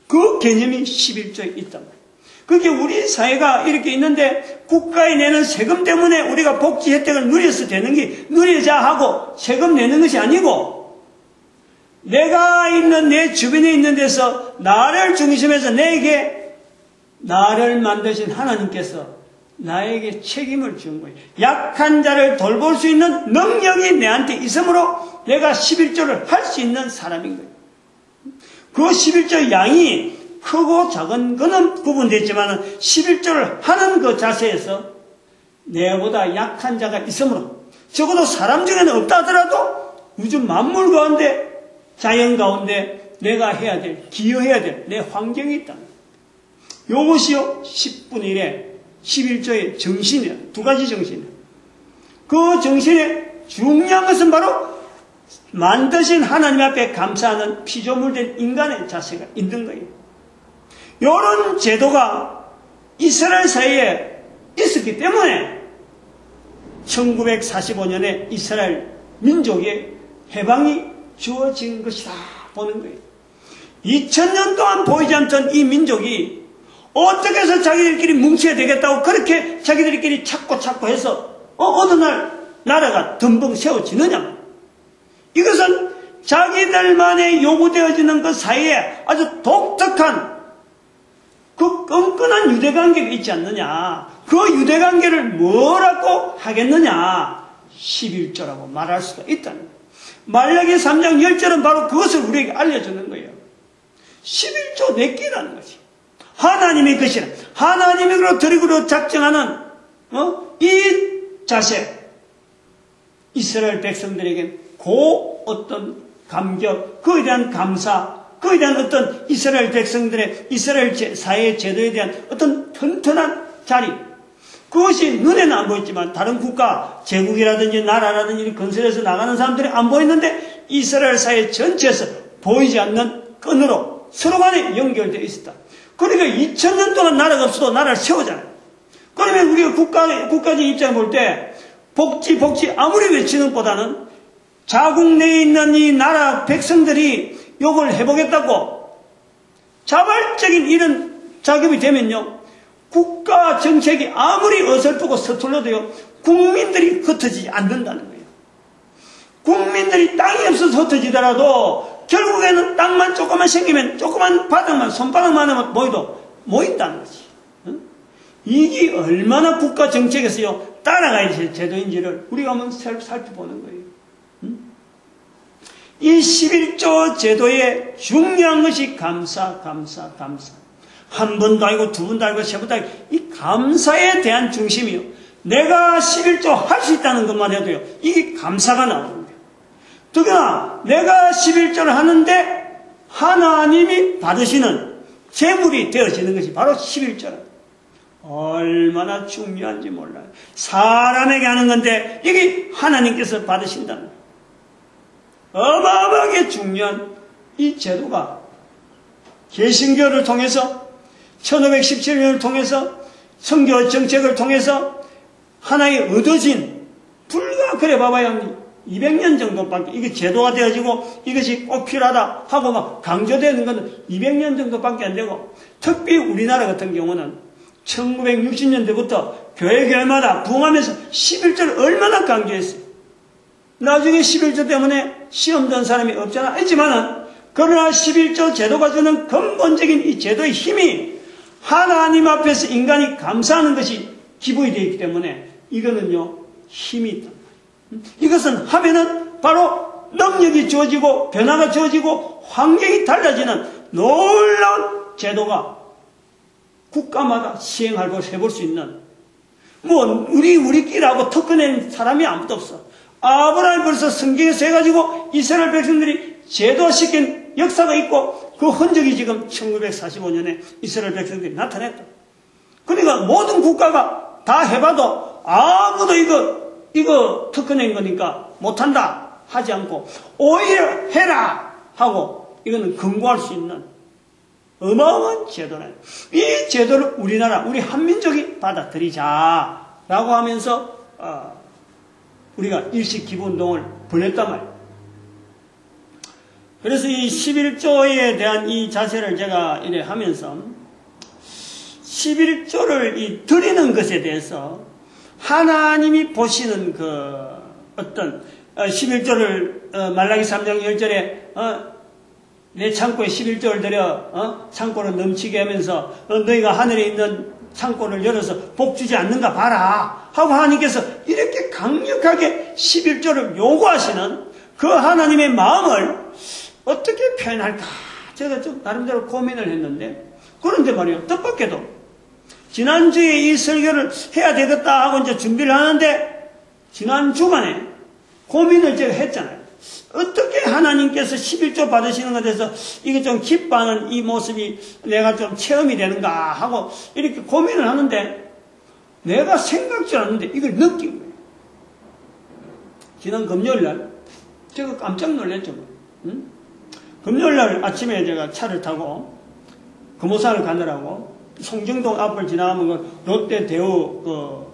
그 개념이 11조에 있단 말이에요. 그게 우리 사회가 이렇게 있는데 국가에 내는 세금 때문에 우리가 복지 혜택을 누려서 되는 게 누리자 하고 세금 내는 것이 아니고 내가 있는 내 주변에 있는 데서 나를 중심해서 나를 만드신 하나님께서 나에게 책임을 준 거예요. 약한 자를 돌볼 수 있는 능력이 내한테 있으므로 내가 11조를 할 수 있는 사람인 거예요. 그 11조의 양이 크고 작은 거는 구분됐지만 11조를 하는 그 자세에서 내보다 약한 자가 있으므로 적어도 사람 중에는 없다 하더라도 우주 만물 가운데 자연 가운데 내가 기여해야 될 내 환경이 있다. 이것이요 10분의 1의 11조의 정신이야. 두 가지 정신이야. 그 정신의 중요한 것은 바로 만드신 하나님 앞에 감사하는 피조물된 인간의 자세가 있는 거예요. 이런 제도가 이스라엘 사이에 있었기 때문에 1945년에 이스라엘 민족의 해방이 주어진 것이다 보는 거예요. 2000년 동안 보이지 않던 이 민족이 어떻게 해서 자기들끼리 뭉쳐야 되겠다고 그렇게 자기들끼리 찾고 해서 어느 날 나라가 덤벙 세워지느냐. 이것은 자기들만의 요구되어지는 그 사이에 아주 독특한 그 끈끈한 유대관계가 있지 않느냐. 그 유대관계를 뭐라고 하겠느냐. 11조라고 말할 수가 있다는 거예요. 말라기 3장 10절은 바로 그것을 우리에게 알려주는 거예요. 11조 내끼라는 것이. 하나님의 것이라. 하나님이 그로 드리기로 작정하는 이 자세. 이스라엘 백성들에게 어떤 감격, 그에 대한 감사, 그에 대한 어떤 이스라엘 백성들의 이스라엘 사회의 제도에 대한 어떤 튼튼한 자리. 그것이 눈에는 안 보였지만 다른 국가, 제국이라든지 나라라든지 건설해서 나가는 사람들이 안 보였는데 이스라엘 사회 전체에서 보이지 않는 끈으로 서로 간에 연결되어 있었다. 그러니까 2000년 동안 나라가 없어도 나라를 세우잖아요. 그러면 우리가 국가적인 입장을 볼 때 복지 아무리 외치는 것보다는 자국 내에 있는 이 나라 백성들이 욕을 해보겠다고 자발적인 이런 작업이 되면요. 국가 정책이 아무리 어설프고 서툴러도요. 국민들이 흩어지지 않는다는 거예요. 국민들이 땅이 없어서 흩어지더라도 결국에는 땅만 조금만 생기면 조그만 바닥만 손바닥만 하면 모인다는 거지. 이게 얼마나 국가 정책에서요. 따라가야 될 제도인지를 우리가 한번 살펴보는 거예요. 이 11조 제도의 중요한 것이 감사. 한 번도 아니고 두 번도 아니고 세 번도 아니고 이 감사에 대한 중심이요. 내가 11조 할 수 있다는 것만 해도요. 이게 감사가 나오는 거예요. 특히나 내가 11조를 하는데 하나님이 받으시는 재물이 되어지는 것이 바로 11조라. 얼마나 중요한지 몰라요. 사람에게 하는 건데 이게 하나님께서 받으신다는 거예요. 어마어마하게 중요한 이 제도가 개신교를 통해서 1517년을 통해서 선교 정책을 통해서 하나의 얻어진 불과 그래 봐봐야 200년 정도밖에 이게 제도가 되어지고 이것이 꼭 필요하다 하고 막 강조되는 것은 200년 정도밖에 안 되고 특히 우리나라 같은 경우는 1960년대부터 교회마다 부흥하면서 11조를 얼마나 강조했어요. 나중에 11조 때문에 시험 든 사람이 없잖아. 있지만은 그러나 11조 제도가 주는 근본적인 이 제도의 힘이 하나님 앞에서 인간이 감사하는 것이 기본이 되어 있기 때문에 이거는요 힘이 있다. 이것은 하면은 바로 능력이 주어지고 변화가 주어지고 환경이 달라지는 놀라운 제도가 국가마다 시행하고 해볼 수 있는 우리끼리 하고 특허낸 사람이 아무도 없어. 아브라함이 벌써 성경에서 해가지고 이스라엘 백성들이 제도화시킨 역사가 있고 그 흔적이 지금 1945년에 이스라엘 백성들이 나타냈다. 그러니까 모든 국가가 다 해봐도 아무도 이거 특허낸 거니까 못한다 하지 않고 오히려 해라 하고 이거는 근거할 수 있는 어마어마한 제도네. 이 제도를 우리나라 우리 한민족이 받아들이자라고 하면서 우리가 일식기부운동을 벌였단 말이에요. 그래서 이 11조에 대한 이 자세를 제가 이래 하면서 11조를 드리는 것에 대해서 하나님이 보시는 그 어떤 11조를 말라기 3장 10절에 내 창고에 11조를 들여 창고를 넘치게 하면서 너희가 하늘에 있는 창고를 열어서 복 주지 않는가 봐라 하고 하나님께서 이렇게 강력하게 11조를 요구하시는 그 하나님의 마음을 어떻게 표현할까 제가 좀 나름대로 고민을 했는데 그런데 말이요 뜻밖에도 지난주에 이 설교를 해야 되겠다 하고 이제 준비를 하는데 지난 주간에 고민을 제가 했잖아요. 어떻게 하나님께서 11조 받으시는 것에 대해서 이게 좀 기뻐하는 이 모습이 내가 좀 체험이 되는가 하고 이렇게 고민을 하는데 내가 생각지 않았는데 이걸 느낀 거예요. 지난 금요일날 제가 깜짝 놀랐죠. 응? 금요일날 아침에 제가 차를 타고 금호산을 가느라고 송정동 앞을 지나가면 롯데 대우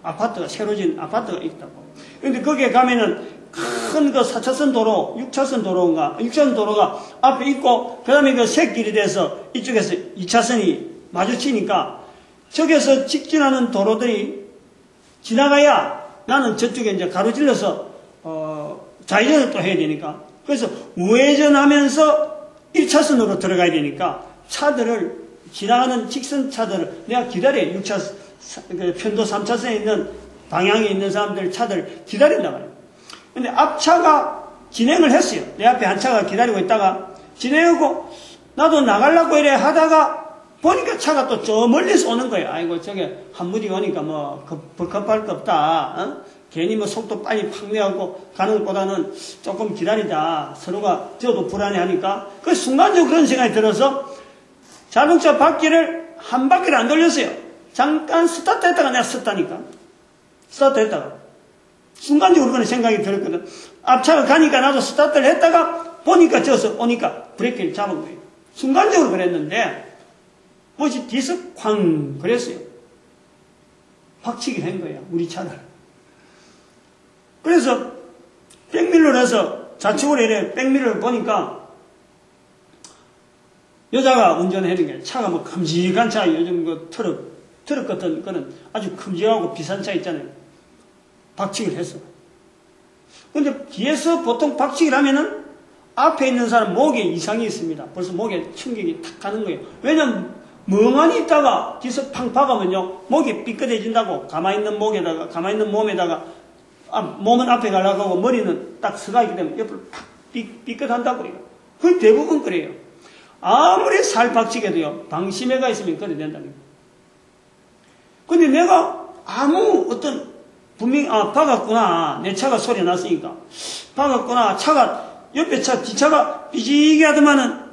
아파트가 새로 진 아파트가 있다고. 근데 거기에 가면은 큰 그 4차선 도로, 6차선 도로가 앞에 있고, 그 다음에 그 샛길이 돼서 이쪽에서 2차선이 마주치니까, 저기서 직진하는 도로들이 지나가야 나는 저쪽에 이제 가로질러서, 좌회전을 또 해야 되니까, 그래서 우회전하면서 1차선으로 들어가야 되니까, 차들을, 지나가는 직선차들을 내가 기다려요. 6차, 편도 3차선에 있는 방향에 있는 사람들 차들 기다린단 말이에요. 근데 앞차가 진행을 했어요. 내 앞에 한 차가 기다리고 있다가 진행하고 나도 나가려고 이래 하다가 보니까 차가 또 저 멀리서 오는 거예요. 아이고 저게 한 무리 오니까 뭐 급할 거 없다. 어? 괜히 뭐 속도 빨리 팍 내고 가는 것보다는 조금 기다리자. 서로가 저도 불안해하니까 그 순간적으로 그런 생각이 들어서 자동차 바퀴를 한 바퀴를 안 돌렸어요. 잠깐 스타트했다가 내가 섰다니까. 스타트했다가 순간적으로 그런 생각이 들었거든. 앞차가 가니까 나도 스타트를 했다가 보니까 저서 오니까 브레이크를 잡은 거예요. 순간적으로 그랬는데 뭐지 뒤에서 쾅 그랬어요. 박치기를 한 거예요. 우리 차를. 그래서 백밀러를 해서 좌측으로 이래 백밀러를 보니까 여자가 운전하는 게 차가 뭐 큼직한 차 요즘 그 트럭 같은 거는 아주 큼직하고 비싼 차 있잖아요. 박치기를 했어. 근데 뒤에서 보통 박치기를 하면은 앞에 있는 사람 목에 이상이 있습니다. 벌써 목에 충격이 탁 가는 거예요. 왜냐면 멍하니 있다가 뒤에서 팡 박으면요 목이 삐끗해진다고. 가만히 있는 몸에다가 몸은 앞에 가려고 하고 머리는 딱 서가 있기 때문에 옆으로 팍 삐끗한다고 해요. 거의 대부분 그래요. 아무리 살박치게도요 방심해가 있으면 그래 된다는 거예요. 근데 내가 분명히 박았구나. 내 차가 소리 났으니까 박았구나. 차가 옆에 차 뒤차가 삐지게 하더만은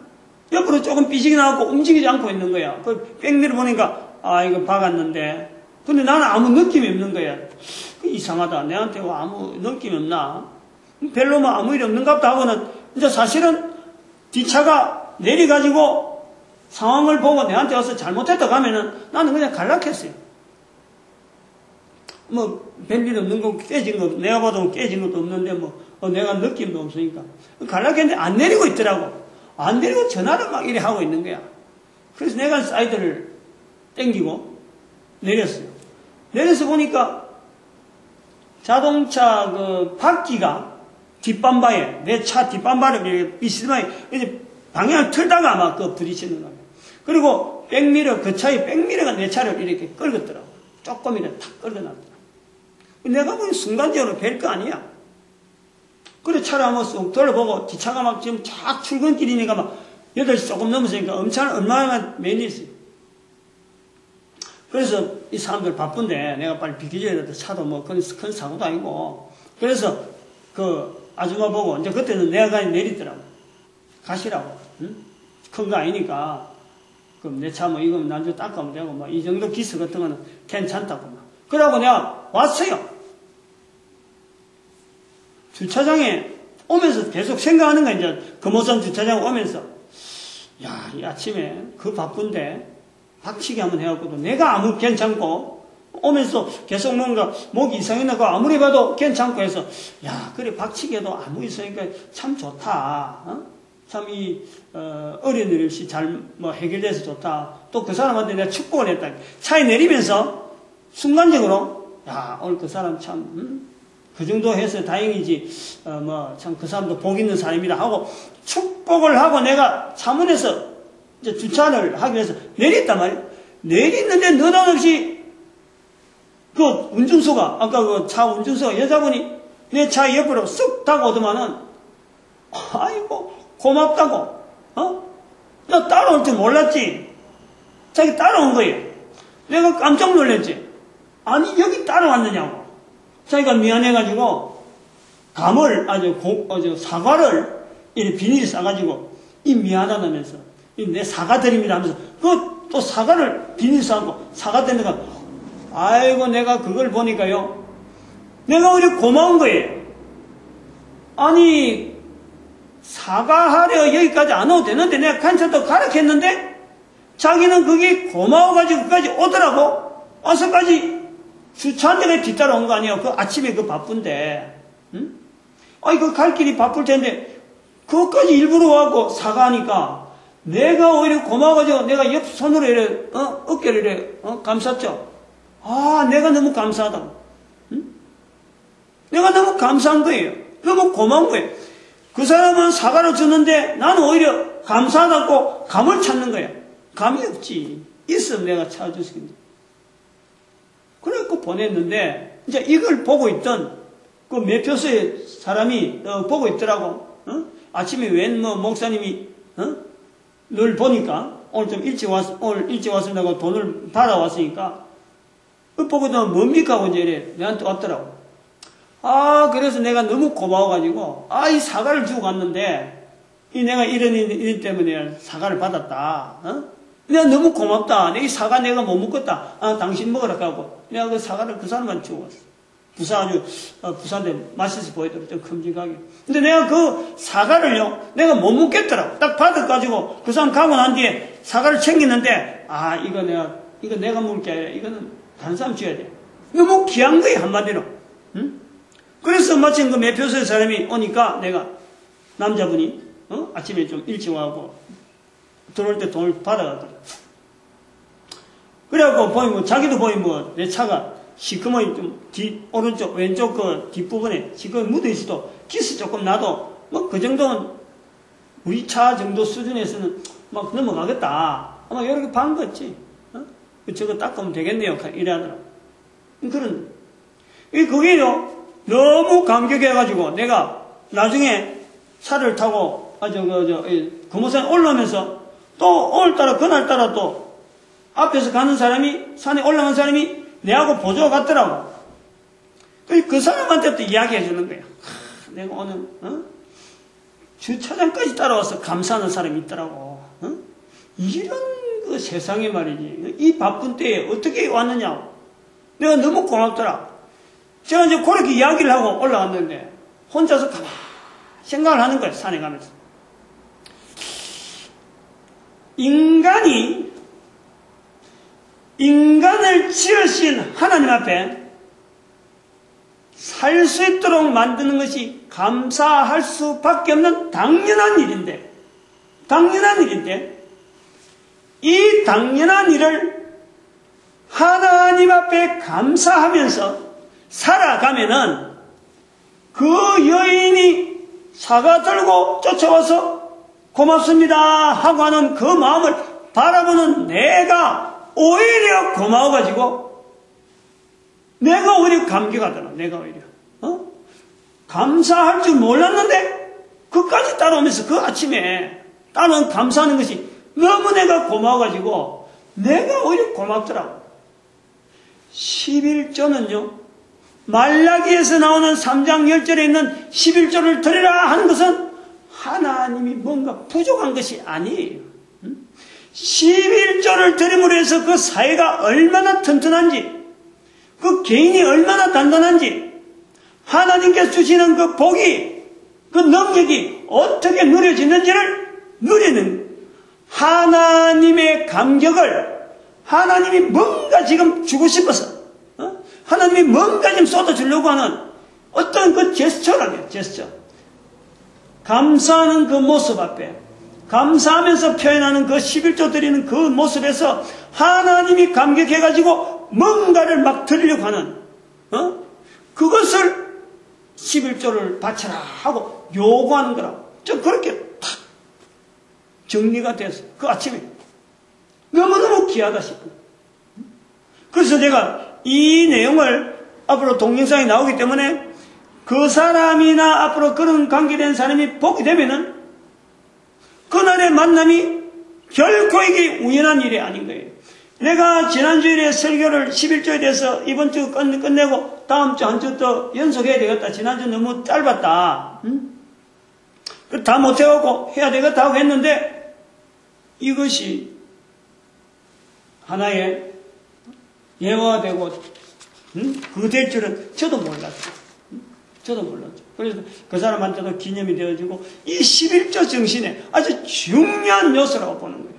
옆으로 조금 삐지게 나왔고 움직이지 않고 있는 거야. 그 백미를 보니까 이거 박았는데 근데 나는 아무 느낌이 없는 거야. 이상하다. 내한테 아무 느낌이 없나? 별로 뭐 아무 일이 없는가 보다 하고는 이제 사실은 뒤차가 내려가지고 상황을 보고 내한테 와서 잘못했다고 하면은 나는 그냥 갈락했어요. 뭐 별일 없는 거 깨진 거 내가 봐도 깨진 것도 없는데 내가 느낌도 없으니까 갈락했는데 안 내리고 있더라고. 안 내리고 전화를 막 이래 하고 있는 거야. 그래서 내가 사이드를 땡기고 내렸어요. 내려서 보니까 자동차 그 바퀴가 뒷밤바에 내 차 뒷밤바를 이렇게 비스듬하게 이제 방향을 틀다가 아마 그 부딪히는 거예요. 그리고 백미러 그 차의 백미러가 내 차를 이렇게 끌었더라고. 조금이라도 탁 끌어놨더라고. 내가 보니 순간적으로 별거 아니야. 그래 차를 한번 쑥 돌려보고 뒤차가 막 지금 쫙 출근길이니까 막 8시 조금 넘었으니까 얼마나 매일 있어요. 그래서 이 사람들 바쁜데 내가 빨리 비켜줘야 되는데 차도 뭐 큰 사고도 아니고 그래서 그 아줌마 보고 이제 그때는 내가 가니 내리더라고. 가시라고. 응? 큰 거 아니니까 그럼 내 차 뭐 이거 나중에 닦으면 되고 뭐 이 정도 기스 같은 거는 괜찮다고 막. 그러고 내가 왔어요. 주차장에 오면서 계속 생각하는 거야. 이제 금호선 주차장 오면서 이 아침에 그 바쁜데 박치기 한번 해갖고도 내가 아무 괜찮고 오면서 계속 뭔가 목이 이상이 나고 아무리 봐도 괜찮고 해서 그래 박치기해도 아무 있으니까 참 좋다. 참 어려운 일 없이 잘 뭐 해결돼서 좋다. 또 그 사람한테 내가 축복을 했다. 차에 내리면서 순간적으로 오늘 그 사람 참 그 정도 해서 다행이지 참 그 사람도 복 있는 사람이다 하고 축복을 하고 내가 차문에서 이제 주차를 하기 위해서 내렸단 말이에요. 내렸는데 느닷없이 그 운전수가 아까 그 차 운전수가 여자분이 내 차 옆으로 쑥 다가오더만은 아이고 고맙다고 나 따라올 줄 몰랐지. 자기 따라온 거예요. 내가 깜짝 놀랐지. 아니 여기 따라왔느냐고. 자기가 미안해가지고 감을 사과를 이렇게 비닐 싸가지고 미안하다면서 내 사과 드립니다 하면서 또 사과를 비닐 싸고 사과 드리니까 아이고 내가 그걸 보니까요 내가 오히려 고마운 거예요. 아니 사과하려 여기까지 안 와도 되는데 내가 간첩도 가르쳤는데 자기는 그게 고마워가지고 끝까지 오더라고. 와서까지 주차한 데가 뒤따라온 거 아니에요. 그 아침에 그 바쁜데 응? 그 갈 길이 바쁠 텐데 그것까지 일부러 와갖고 사과하니까 내가 오히려 고마워가지고 내가 옆 손으로 이래 어깨를 이래 감쌌죠. 내가 너무 감사하다. 응? 내가 너무 감사한 거예요. 너무 고마운 거예요. 그 사람은 사과를 주는데 나는 오히려 감사하다고 감을 찾는 거예요. 감이 없지. 있으면 내가 찾아줬을 텐데. 그래갖고 보냈는데, 이제 이걸 보고 있던 그 매표소의 사람이 보고 있더라고. 아침에 웬 목사님이 늘 보니까 오늘 좀 일찍 왔습니다고 돈을 받아왔으니까 보고도 뭡니까 하고 이제 이래 내한테 왔더라고. 그래서 내가 너무 고마워가지고 이 사과를 주고 갔는데 내가 이런 일 때문에 사과를 받았다. 내가 너무 고맙다. 이 사과 내가 못 먹겠다. 당신 먹으라고 하고 내가 그 사과를 그 사람한테 주고 갔어. 부산에 맛있어 보이더라고. 좀 큼직하게. 근데 내가 그 사과를요, 내가 못 먹겠더라고. 딱 받아가지고 그 사람 가고 난 뒤에 사과를 챙겼는데, 이거 내가 먹을 게 아니라 이거는 다른 사람 줘야 돼. 너무 귀한 거야, 한마디로. 응? 그래서 마침 그 매표소의 사람이 오니까 내가, 남자분이, 아침에 좀 일찍 와고 들어올 때 돈을 받아가더라고. 그래갖고 보이면, 자기도 보이면 내 차가 시커먼 좀 오른쪽 왼쪽 그 뒷부분에 시커먼 묻어있어도 기스 조금 나도 그 정도는 우리 차 정도 수준에서는 막 넘어가겠다. 아마 이렇게 반 거지. 저거 닦으면 되겠네요. 이래 하더라고. 그게요 너무 감격해가지고 내가 나중에 차를 타고 금호산 올라오면서 또 오늘따라 그날따라 또 앞에서 가는 사람이 산에 올라간 사람이 내하고 보조가 같더라고. 그 사람한테 또 이야기해 주는 거야. 내가 오늘, 주차장까지 따라와서 감사하는 사람이 있더라고. 이런 그 세상에 말이지. 이 바쁜 때에 어떻게 왔느냐고. 내가 너무 고맙더라. 제가 이제 그렇게 이야기를 하고 올라왔는데, 혼자서 가만히 생각을 하는 거야, 산에 가면서. 인간을 지으신 하나님 앞에 살 수 있도록 만드는 것이 감사할 수밖에 없는 당연한 일인데, 이 당연한 일을 하나님 앞에 감사하면서 살아가면은 그 여인이 사과 들고 쫓아와서 고맙습니다 하고 하는 그 마음을 바라보는 내가 오히려 고마워가지고 내가 오히려 감격하더라. 내가 오히려 감사할 줄 몰랐는데 그까지 따라오면서 그 아침에 따라온 감사하는 것이 너무 내가 고마워가지고 내가 오히려 고맙더라고. 11조는요 말라기에서 나오는 3장 10절에 있는 11조를 드리라 하는 것은 하나님이 뭔가 부족한 것이 아니에요. 11조를 드림으로 해서 그 사회가 얼마나 튼튼한지, 그 개인이 얼마나 단단한지, 하나님께서 주시는 그 복이, 그 능력이 어떻게 누려지는지를 누리는 하나님의 감격을 하나님이 뭔가 지금 주고 싶어서, 하나님이 뭔가 지금 쏟아주려고 하는 어떤 그 제스처라며, 제스처. 감사하는 그 모습 앞에, 감사하면서 표현하는 그 11조 드리는 그 모습에서 하나님이 감격해가지고 뭔가를 막 드리려고 하는, 그것을 11조를 바쳐라 하고 요구하는 거라고. 좀 그렇게 탁 정리가 돼서 그 아침에 너무너무 귀하다 싶어요. 그래서 제가 이 내용을 앞으로 동영상에 나오기 때문에 그 사람이나 앞으로 그런 관계된 사람이 보게 되면은 그날의 만남이 결코 이게 우연한 일이 아닌 거예요. 내가 지난주일에 설교를 11조에 대해서 이번 주 끝내고 다음 주 한 주 또 연속해야 되겠다. 지난주 너무 짧았다. 다 못해갖고 해야 되겠다 하고 했는데 이것이 하나의 예화가 되고 그 될 줄은 저도 몰랐어요. 저도 몰랐죠. 그래서 그 사람한테도 기념이 되어지고 이 11조 정신에 아주 중요한 요소라고 보는 거예요.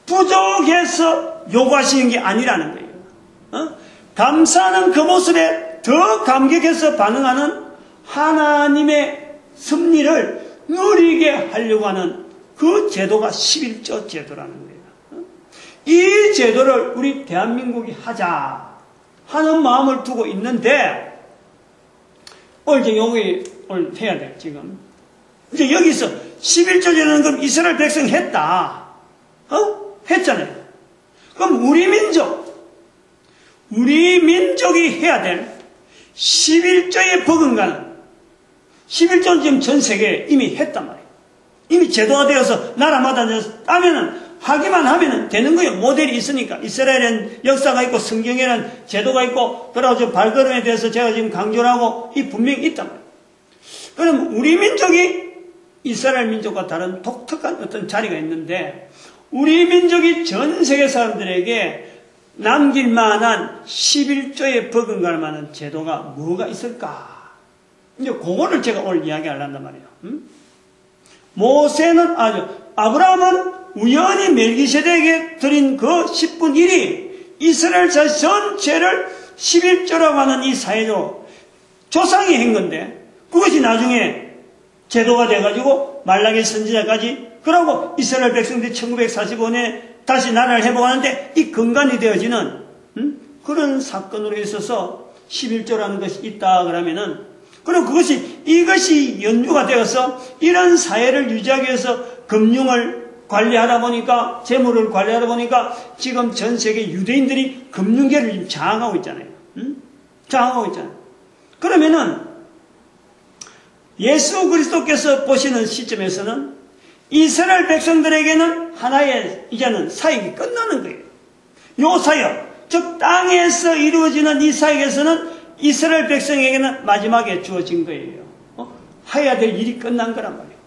부족해서 요구하시는 게 아니라는 거예요. 감사하는 그 모습에 더 감격해서 반응하는 하나님의 섭리를 누리게 하려고 하는 그 제도가 11조 제도라는 거예요. 이 제도를 우리 대한민국이 하자 하는 마음을 두고 있는데 이제 여기 해야 돼, 지금. 이제 여기서 11조제는 그럼 이스라엘 백성 했다. 했잖아요. 그럼 우리 민족이 해야 될 11조의 버금가는 11조는 지금 전 세계에 이미 했단 말이에요. 이미 제도가 되어서 나라마다 따면은 하기만 하면은 되는 거예요. 모델이 있으니까. 이스라엘은 역사가 있고 성경에는 제도가 있고 그래가지고 발걸음에 대해서 제가 지금 강조를 하고 이 분명히 있단 말이에요. 그럼 우리 민족이 이스라엘 민족과 다른 독특한 어떤 자리가 있는데 우리 민족이 전 세계 사람들에게 남길 만한 11조의 버금갈 만한 제도가 뭐가 있을까? 이제 그거를 제가 오늘 이야기하려단 말이에요. 모세는 아브라함은 우연히 멜기세덱에게 드린 그 10분 1이 이스라엘 자식 전체를 11조라고 하는 이 사회로 조상이 한 건데 그것이 나중에 제도가 돼가지고 말라기 선지자까지 그러고 이스라엘 백성들이 1945년에 다시 나라를 회복하는데 이 근간이 되어지는 그런 사건으로 있어서 11조라는 것이 있다 그러면은 그리고 이것이 연유가 되어서 이런 사회를 유지하기 위해서 금융을 관리하다 보니까 재물을 관리하다 보니까 지금 전 세계 유대인들이 금융계를 장악하고 있잖아요. 장악하고 있잖아요. 그러면은 예수 그리스도께서 보시는 시점에서는 이스라엘 백성들에게는 하나의 이제는 사역이 끝나는 거예요. 요 사역, 즉 땅에서 이루어지는 이 사역에서는 이스라엘 백성에게는 마지막에 주어진 거예요. 해야 될 일이 끝난 거란 말이에요.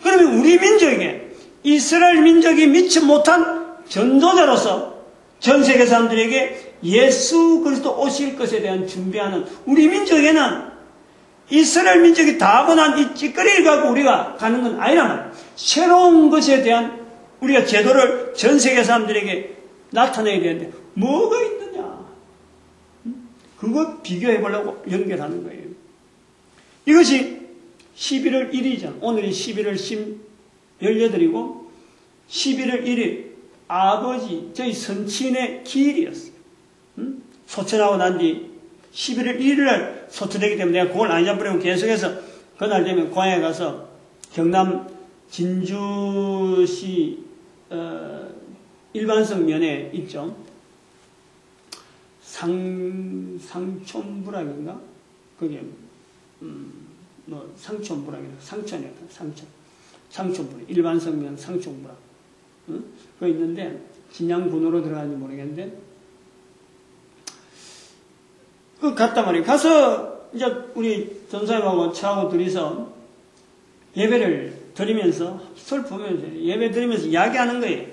그러면 우리 민족에게 이스라엘 민족이 미치 못한 전도자로서 전 세계 사람들에게 예수 그리스도 오실 것에 대한 준비하는 우리 민족에는 이스라엘 민족이 다 하고 난 이 찌꺼리를 갖고 우리가 가는 건 아니란 말이에요. 새로운 것에 대한 우리가 제도를 전 세계 사람들에게 나타내야 되는데 뭐가 있느냐? 그거 비교해 보려고 연결하는 거예요. 이것이 11월 1일이잖아. 오늘이 11월 18이고 11월 1일 아버지 저희 선친의 기일이었어요. 소천하고 난 뒤 11월 1일날 소천되기 때문에 내가 그걸 안 잊어버리고 계속해서 그날 되면 고향에 가서 경남 진주시 일반석 면에 있죠. 상촌부락인가? 그게 상촌부락이라 상촌이었다. 상촌부락 일반석면 상촌부락 그거 있는데 진양군으로 들어가는지 모르겠는데 그 갔단 말이에요. 가서 이제 우리 전사님하고 저하고 둘이서 예배를 드리면서 슬프면서 예배 드리면서 이야기하는 거예요.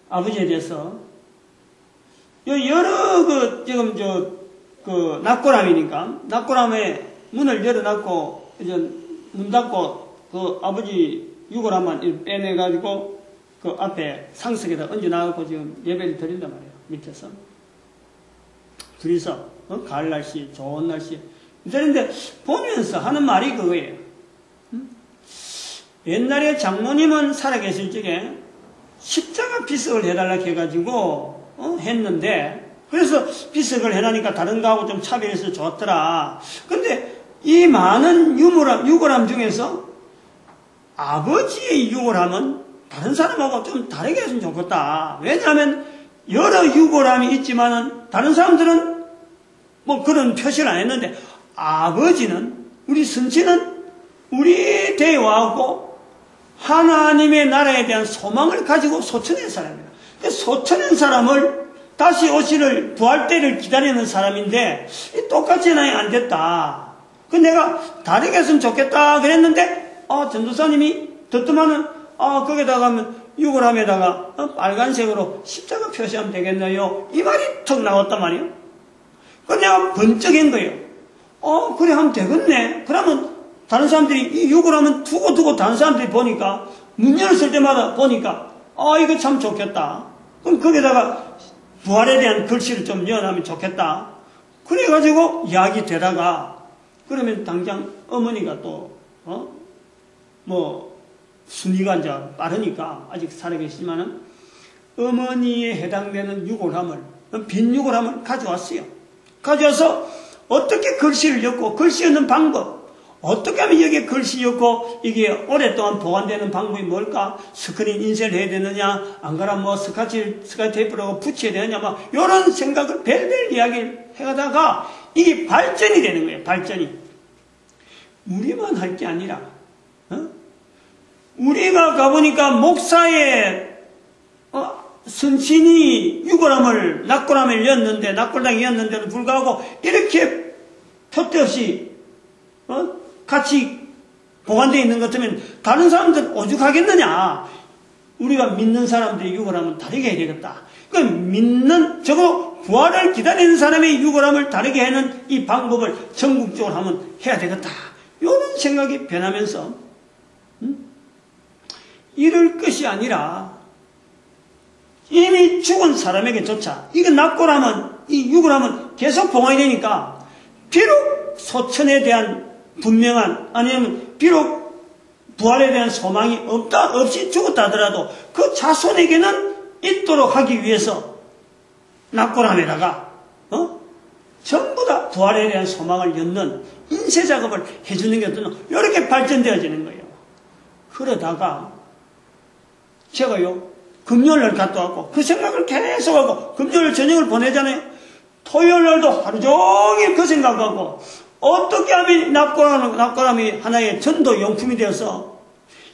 아버지에 대해서 여러 지금 낙고람이니까 낙고람에 문을 열어놨고 이제 문 닫고 그 아버지 유골함만 빼내가지고 그 앞에 상석에다 얹어놔갖고 지금 예배를 드린단 말이에요. 밑에서 둘이서 가을 날씨 좋은 날씨 그런데 보면서 하는 말이 그거예요. 옛날에 장모님은 살아계실 적에 십자가 비석을 해달라고 해가지고 했는데 그래서 비석을 해놓으니까 다른 거하고 좀 차별해서 좋더라. 근데 이 많은 유골함 중에서 아버지의 유골함은 다른 사람하고 좀 다르게 했으면 좋겠다. 왜냐하면 여러 유골함이 있지만은 다른 사람들은 뭐 그런 표시를 안 했는데 아버지는 우리 선친은 우리 대화하고 하나님의 나라에 대한 소망을 가지고 소천한 사람이다. 소천한 사람을 다시 오실 부활 때를 기다리는 사람인데 똑같이 나이 안 됐다. 그 내가 다르게 했으면 좋겠다 그랬는데 전도사님이 듣더만은 거기다가 하면 유골함에다가 빨간색으로 십자가 표시하면 되겠네요. 이 말이 턱 나왔단 말이에요. 그 내가 번쩍인 거예요. 그래 하면 되겠네. 그러면 다른 사람들이 이 유골함은 두고 다른 사람들이 보니까 문 열었을 때마다 보니까 이거 참 좋겠다. 그럼 거기다가 부활에 대한 글씨를 좀 넣어놓으면 좋겠다. 그래가지고 이야기 되다가 그러면 당장 어머니가 또 순위가 이제 빠르니까 아직 살아계시지만은 어머니에 해당되는 유골함을 빈 유골함을 가져왔어요. 가져와서 어떻게 글씨를 엮고 글씨 엮는 방법 어떻게 하면 여기에 글씨 넣고 이게 오랫동안 보관되는 방법이 뭘까? 스크린 인쇄를 해야 되느냐? 안 그러면 뭐 스카치 테이프로 붙여야 되느냐? 뭐 이런 생각을 별별 이야기를 해가다가 이게 발전이 되는 거예요. 발전이. 우리만 할 게 아니라 우리가 가보니까 목사의 선친이 유골함을 낙골함을 였는데 낙골당이 였는데도 불구하고 이렇게 표대 없이 같이 보관되어 있는 것 같으면 다른 사람들 오죽하겠느냐. 우리가 믿는 사람들의 유골함은 다르게 해야 되겠다. 믿는 적어도 부활을 기다리는 사람의 유골함을 다르게 하는 이 방법을 전국적으로 하면 해야 되겠다. 이런 생각이 변하면서 이럴 것이 아니라 이미 죽은 사람에게조차 이거 낙골함은 이 유골함은 계속 봉하게 되니까 비록 소천에 대한 분명한 아니면 비록 부활에 대한 소망이 없이 죽었다 하더라도 그 자손에게는 있도록 하기 위해서 낙골함에다가 전부 다 부활에 대한 소망을 엮는 인쇄 작업을 해주는 게 어떤 이렇게 발전되어지는 거예요. 그러다가 제가요 금요일날 갔다 왔고 그 생각을 계속하고 금요일 저녁을 보내잖아요. 토요일날도 하루 종일 그 생각하고 어떻게 하면 낙골함이 하나의 전도용품이 되어서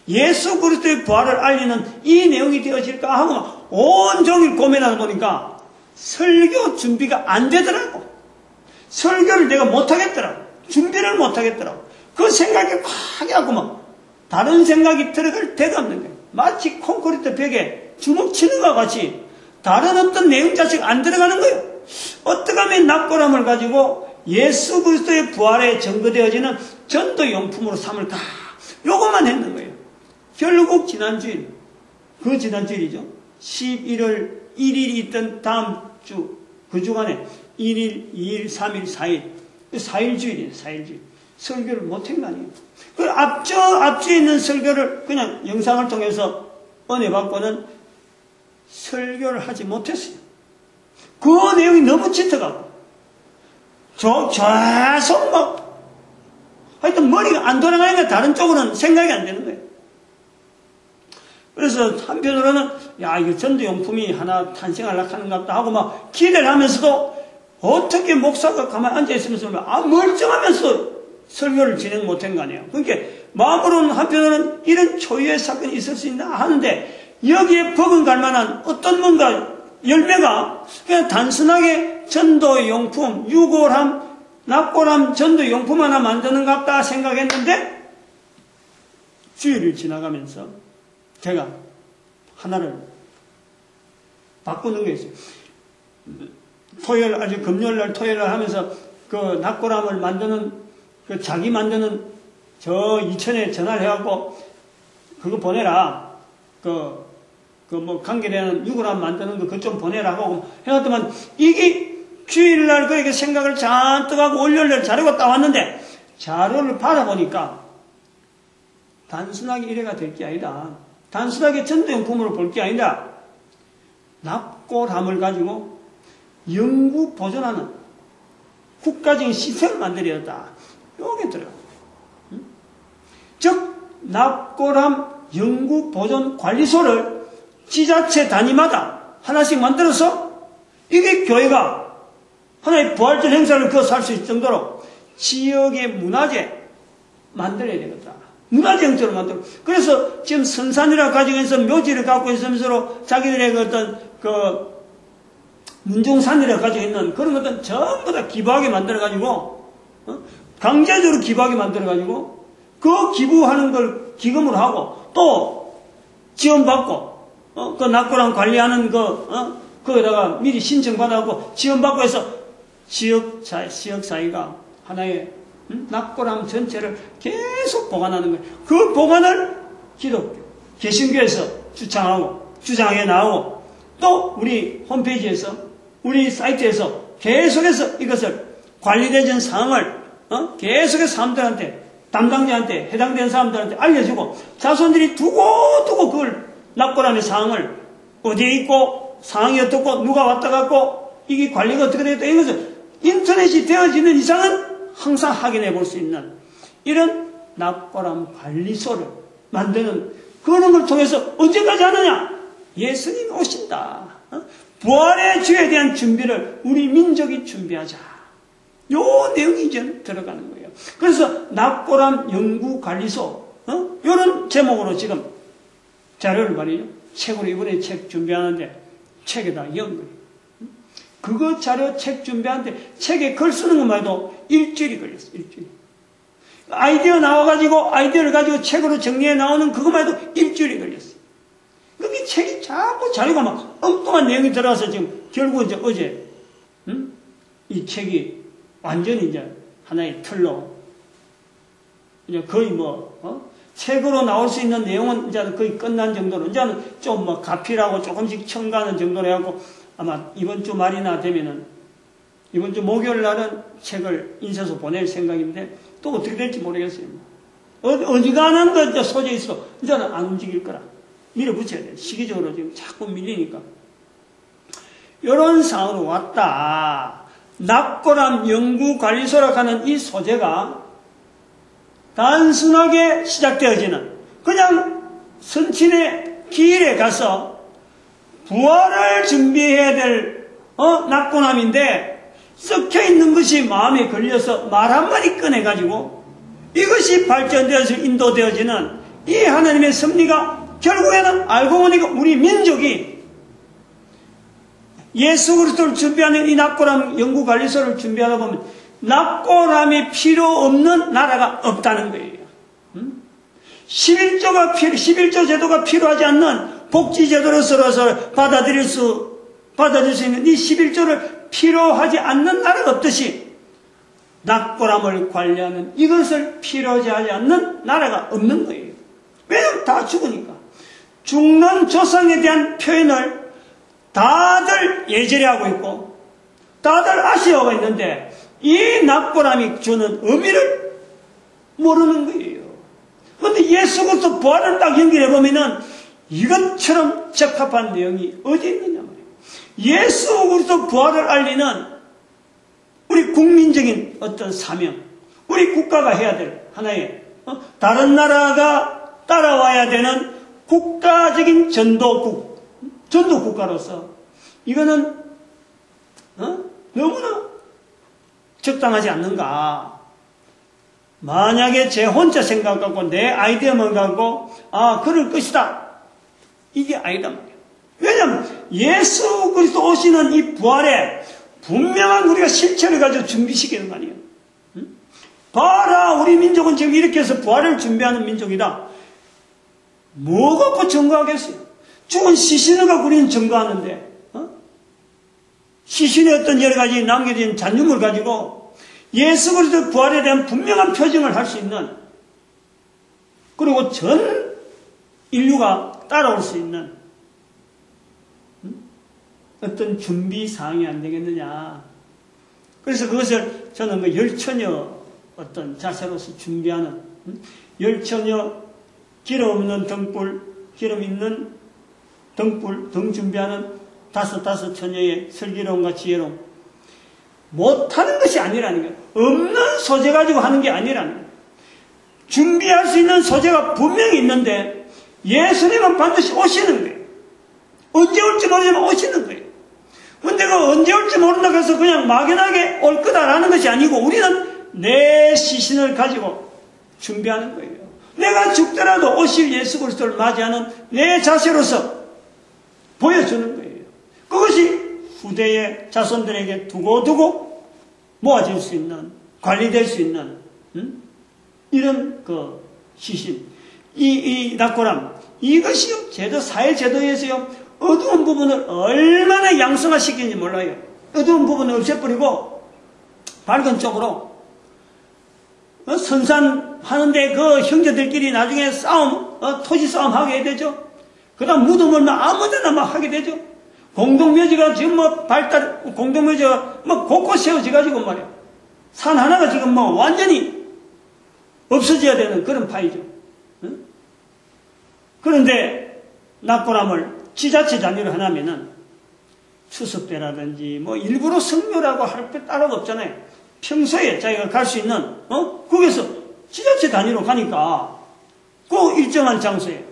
예수 그리스도의 부활을 알리는 이 내용이 되어질까 하고 온종일 고민하다 보니까 설교 준비가 안 되더라고. 설교를 내가 못하겠더라고. 준비를 못하겠더라고. 그 생각이 확 해갖고 막 다른 생각이 들어갈 데가 없는 거예요. 마치 콘크리트 벽에 주먹 치는 것과 같이 다른 어떤 내용 자체가 안 들어가는 거예요. 어떻게 하면 낙골함을 가지고 예수 그리스도의 부활에 증거되어지는 전도용품으로 삼을까? 요것만 했는 거예요. 결국 지난주일, 그 지난주일이죠. 11월 1일이 있던 다음 주, 그 주간에 1일, 2일, 3일, 4일, 4일 주일이에요. 4일 주일. 설교를 못한 거 아니에요. 그 앞주에 있는 설교를 그냥 영상을 통해서 은혜 받고는 설교를 하지 못했어요. 그 내용이 너무 짙어가고 계속 막 하여튼 머리가 안 돌아가니까 다른 쪽으로는 생각이 안 되는 거예요. 그래서 한편으로는 야 이거 전도용품이 하나 탄생하려고 하는가 보다 하고 막 기대를 하면서도 어떻게 목사가 가만히 앉아있으면서 멀쩡하면서 설교를 진행 못한 거 아니에요. 그러니까 마음으로는 한편으로는 이런 초유의 사건이 있을 수 있나 하는데 여기에 버금갈 만한 어떤 뭔가 열매가 그냥 단순하게 전도용품, 유골함, 낙골함, 전도용품 하나 만드는 것 같다 생각했는데 주일을 지나가면서 제가 하나를 바꾸는 게 있어요. 금요일날 토요일날 하면서 그 낙골함을 만드는 그 자기 만드는 저 이천에 전화를 해갖고 그거 보내라. 뭐 관계되는 유골함 만드는 거 그거 좀 보내라 하고 해놨더만 이게 주일날 그에게 생각을 잔뜩 하고 월요일날 자료가 따왔는데 자료를 받아보니까 단순하게 이래가 될 게 아니라 단순하게 전도용품으로 볼 게 아니라 낙골함을 가지고 영구 보존하는 국가적인 시스템을 만들어야겠다. 요게 들어요. 즉 낙골함 영구 보존 관리소를 지자체 단위마다 하나씩 만들어서 이게 교회가 하나의 부활절 행사를 그어서 할 수 있을 정도로 지역의 문화재 만들어야 되겠다. 문화재 형태로 만들어. 그래서 지금 선산이라고 가지고 있어서 묘지를 갖고 있으면서 자기들의 그 어떤 문중산이라고 가지고 있는 그런 것들은 전부 다 기부하게 만들어가지고 강제적으로 기부하게 만들어가지고 그 기부하는 걸 기금으로 하고 또 지원받고 그 낙골함 관리하는 거기다가 미리 신청받아갖고 지원받고 해서 지역사회가 하나의 낙골함 전체를 계속 보관하는 거예요. 그 보관을 기독교, 개신교에서 주장하게 나오고 또 우리 홈페이지에서 우리 사이트에서 계속해서 이것을 관리되는 사항을 계속해서 사람들한테 담당자한테 해당되는 사람들한테 알려주고 자손들이 두고두고 그걸 낙골함의 사항을 어디에 있고 상황이 어떻고 누가 왔다 갔고 이게 관리가 어떻게 되겠다 이것을 인터넷이 되어지는 이상은 항상 확인해 볼 수 있는 이런 낙고람 관리소를 만드는 그런 걸 통해서 언제까지 하느냐? 예수님 오신다. 부활의 주에 대한 준비를 우리 민족이 준비하자. 요 내용이 이제 들어가는 거예요. 그래서 낙고람 연구관리소 이런 제목으로 지금 자료를 말이죠. 책으로 이번에 책 준비하는데 책에다 연 거예요. 그거 자료 책 준비하는데 책에 글 쓰는 것만 해도 일주일이 걸렸어요. 일주일. 아이디어 나와가지고 아이디어를 가지고 책으로 정리해 나오는 그것만 해도 일주일이 걸렸어요. 그게 책이 자꾸 자료가 막 엉뚱한 내용이 들어와서 지금 결국 이제 어제 이 책이 완전히 이제 하나의 틀로 이제 거의 책으로 나올 수 있는 내용은 이제 거의 끝난 정도로 이제는 좀 가필하고 조금씩 첨가하는 정도로 해갖고 아마 이번 주 말이나 되면은 이번 주 목요일 날은 책을 인쇄소 보낼 생각인데 또 어떻게 될지 모르겠어요. 어지간한 거 소재 있어. 이제는 안 움직일 거라. 밀어붙여야 돼. 시기적으로 지금 자꾸 밀리니까. 이런 상황으로 왔다. 낙고람 연구관리소라고 하는 이 소재가 단순하게 시작되어지는 그냥 선친의 길에 가서 부활을 준비해야 될 낙고남인데 썩혀 있는 것이 마음에 걸려서 말 한마디 꺼내가지고 이것이 발전되어서 인도되어지는 이 하나님의 섭리가 결국에는 알고 보니까 우리 민족이 예수 그리스도를 준비하는 이 낙고람 연구관리소를 준비하다 보면 낙고람이 필요 없는 나라가 없다는 거예요. 11조 제도가 필요하지 않는 복지제도로서 받아들일 수 있는 이 11조를 필요하지 않는 나라가 없듯이 낙고람을 관리하는 이것을 필요하지 않는 나라가 없는 거예요. 왜냐하면 다 죽으니까. 죽는 조상에 대한 표현을 다들 예절해하고 있고 다들 아쉬워하고 있는데 이 낙고람이 주는 의미를 모르는 거예요. 그런데 예수 그리스도 부활을 딱 연결해보면은 이것처럼 적합한 내용이 어디 있느냐 말이에요. 예수 그리스도 부활을 알리는 우리 국민적인 어떤 사명, 우리 국가가 해야 될 하나의 다른 나라가 따라와야 되는 국가적인 전도국가로서 이거는 너무나 적당하지 않는가. 만약에 제 혼자 생각하고 내 아이디어만 갖고 그럴 것이다. 이게 아니다 말이에요. 왜냐하면 예수 그리스도 오시는 이 부활에 분명한 우리가 실체를 가지고 준비시키는 거 아니에요. 봐라, 우리 민족은 지금 이렇게 해서 부활을 준비하는 민족이다. 뭐 갖고 증거하겠어요? 죽은 시신을 갖고 우리는 증거하는데 시신의 어떤 여러 가지 남겨진 잔유물 가지고 예수 그리스도 부활에 대한 분명한 표징을 할 수 있는, 그리고 전 인류가 따라올 수 있는 어떤 준비 사항이 안 되겠느냐. 그래서 그것을 저는 열처녀 어떤 자세로서 준비하는, 열처녀 기름 없는 등불, 기름 있는 등불, 등 준비하는 다섯 처녀의 슬기로움과 지혜로움. 못하는 것이 아니라는 거예요. 없는 소재 가지고 하는 게 아니라는 거예요. 준비할 수 있는 소재가 분명히 있는데 예수님은 반드시 오시는 거예요. 언제 올지 모르지만 오시는 거예요. 근데 그 언제 올지 모른다고 해서 그냥 막연하게 올 거다라는 것이 아니고 우리는 내 시신을 가지고 준비하는 거예요. 내가 죽더라도 오실 예수 그리스도를 맞이하는 내 자세로서 보여주는 거예요. 그것이 후대의 자손들에게 두고두고 모아질 수 있는, 관리될 수 있는 이런 그 시신, 이 낙고람, 이것이요 제도, 사회제도에서요 어두운 부분을 얼마나 양성화시키는지 몰라요. 어두운 부분을 없애버리고 밝은 쪽으로 선산하는데 그 형제들끼리 나중에 싸움, 토지 싸움 하게 되죠. 그 다음 무덤을 아무데나 막 하게 되죠. 공동묘지가 지금 공동묘지가 곳곳 세워져가지고 말이야. 산 하나가 지금 완전히 없어져야 되는 그런 파이죠. 응? 그런데 낙고람을 지자체 단위로 하나면은 추석때라든지 일부러 성묘라고 할 게 따로 없잖아요. 평소에 자기가 갈 수 있는, 거기서 지자체 단위로 가니까 꼭 일정한 장소에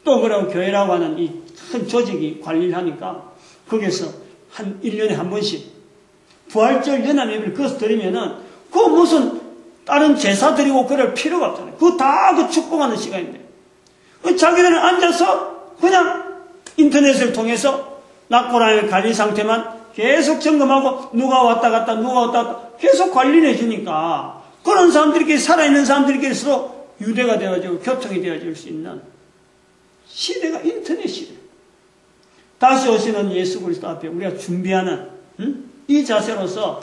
또 그러고 교회라고 하는 이 큰 조직이 관리를 하니까 거기서 한 1년에 한 번씩 부활절 연합 예배를 거기서 드리면은 그 무슨 다른 제사 드리고 그럴 필요가 없잖아요. 그거 다 그 축복하는 시간인데 자기들은 앉아서 그냥 인터넷을 통해서 낙고라의 관리 상태만 계속 점검하고 누가 왔다 갔다 계속 관리를 해주니까 그런 사람들끼리 살아있는 사람들끼리 서로 유대가 되어지고 교통이 되어질 수 있는 시대가 인터넷 시대. 다시 오시는 예수 그리스도 앞에 우리가 준비하는 이 자세로서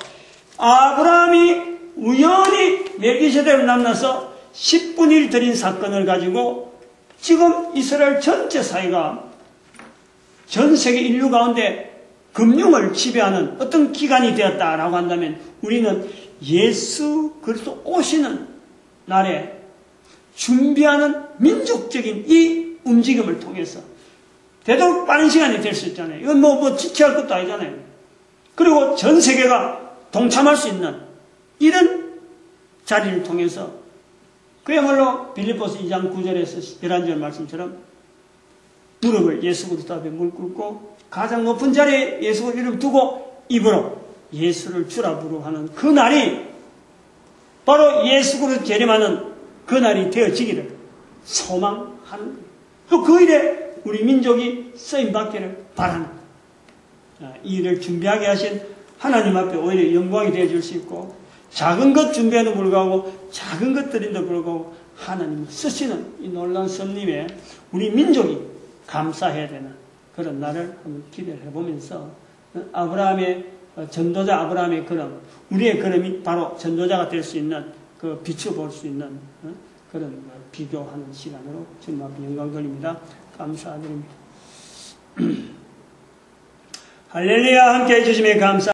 아브라함이 우연히 멜기세덱을 만나서 10분의 1 드린 사건을 가지고 지금 이스라엘 전체 사회가 전 세계 인류 가운데 금융을 지배하는 어떤 기간이 되었다라고 한다면 우리는 예수 그리스도 오시는 날에 준비하는 민족적인 이 움직임을 통해서 되도록 빠른 시간이 될 수 있잖아요. 이건 뭐 지체할 것도 아니잖아요. 그리고 전 세계가 동참할 수 있는 이런 자리를 통해서 그야말로 빌립보서 2장 9절에서 11절 말씀처럼 무릎을 예수 그리스도 앞에 물 꿇고 가장 높은 자리에 예수 이름 두고 입으로 예수를 주라 부르하는 그 날이 바로 예수 그리스도 재림하는 그 날이 되어지기를 소망하는 거예요. 또 그 일에 우리 민족이 쓰임받기를 바랍니다. 이 일을 준비하게 하신 하나님 앞에 오히려 영광이 되어줄 수 있고 작은 것 준비에도 불구하고 작은 것들인데도 불구하고 하나님을 쓰시는 이 놀라운 섭님에 우리 민족이 감사해야 되는 그런 날을 한번 기대를 해보면서 아브라함의 전도자 아브라함의 걸음, 우리의 걸음이 바로 전도자가 될 수 있는 그 비춰볼 수 있는 그런 비교하는 시간으로 주님 앞에 영광 돌립니다. 감사드립니다. 할렐루야 함께 해주심에 감사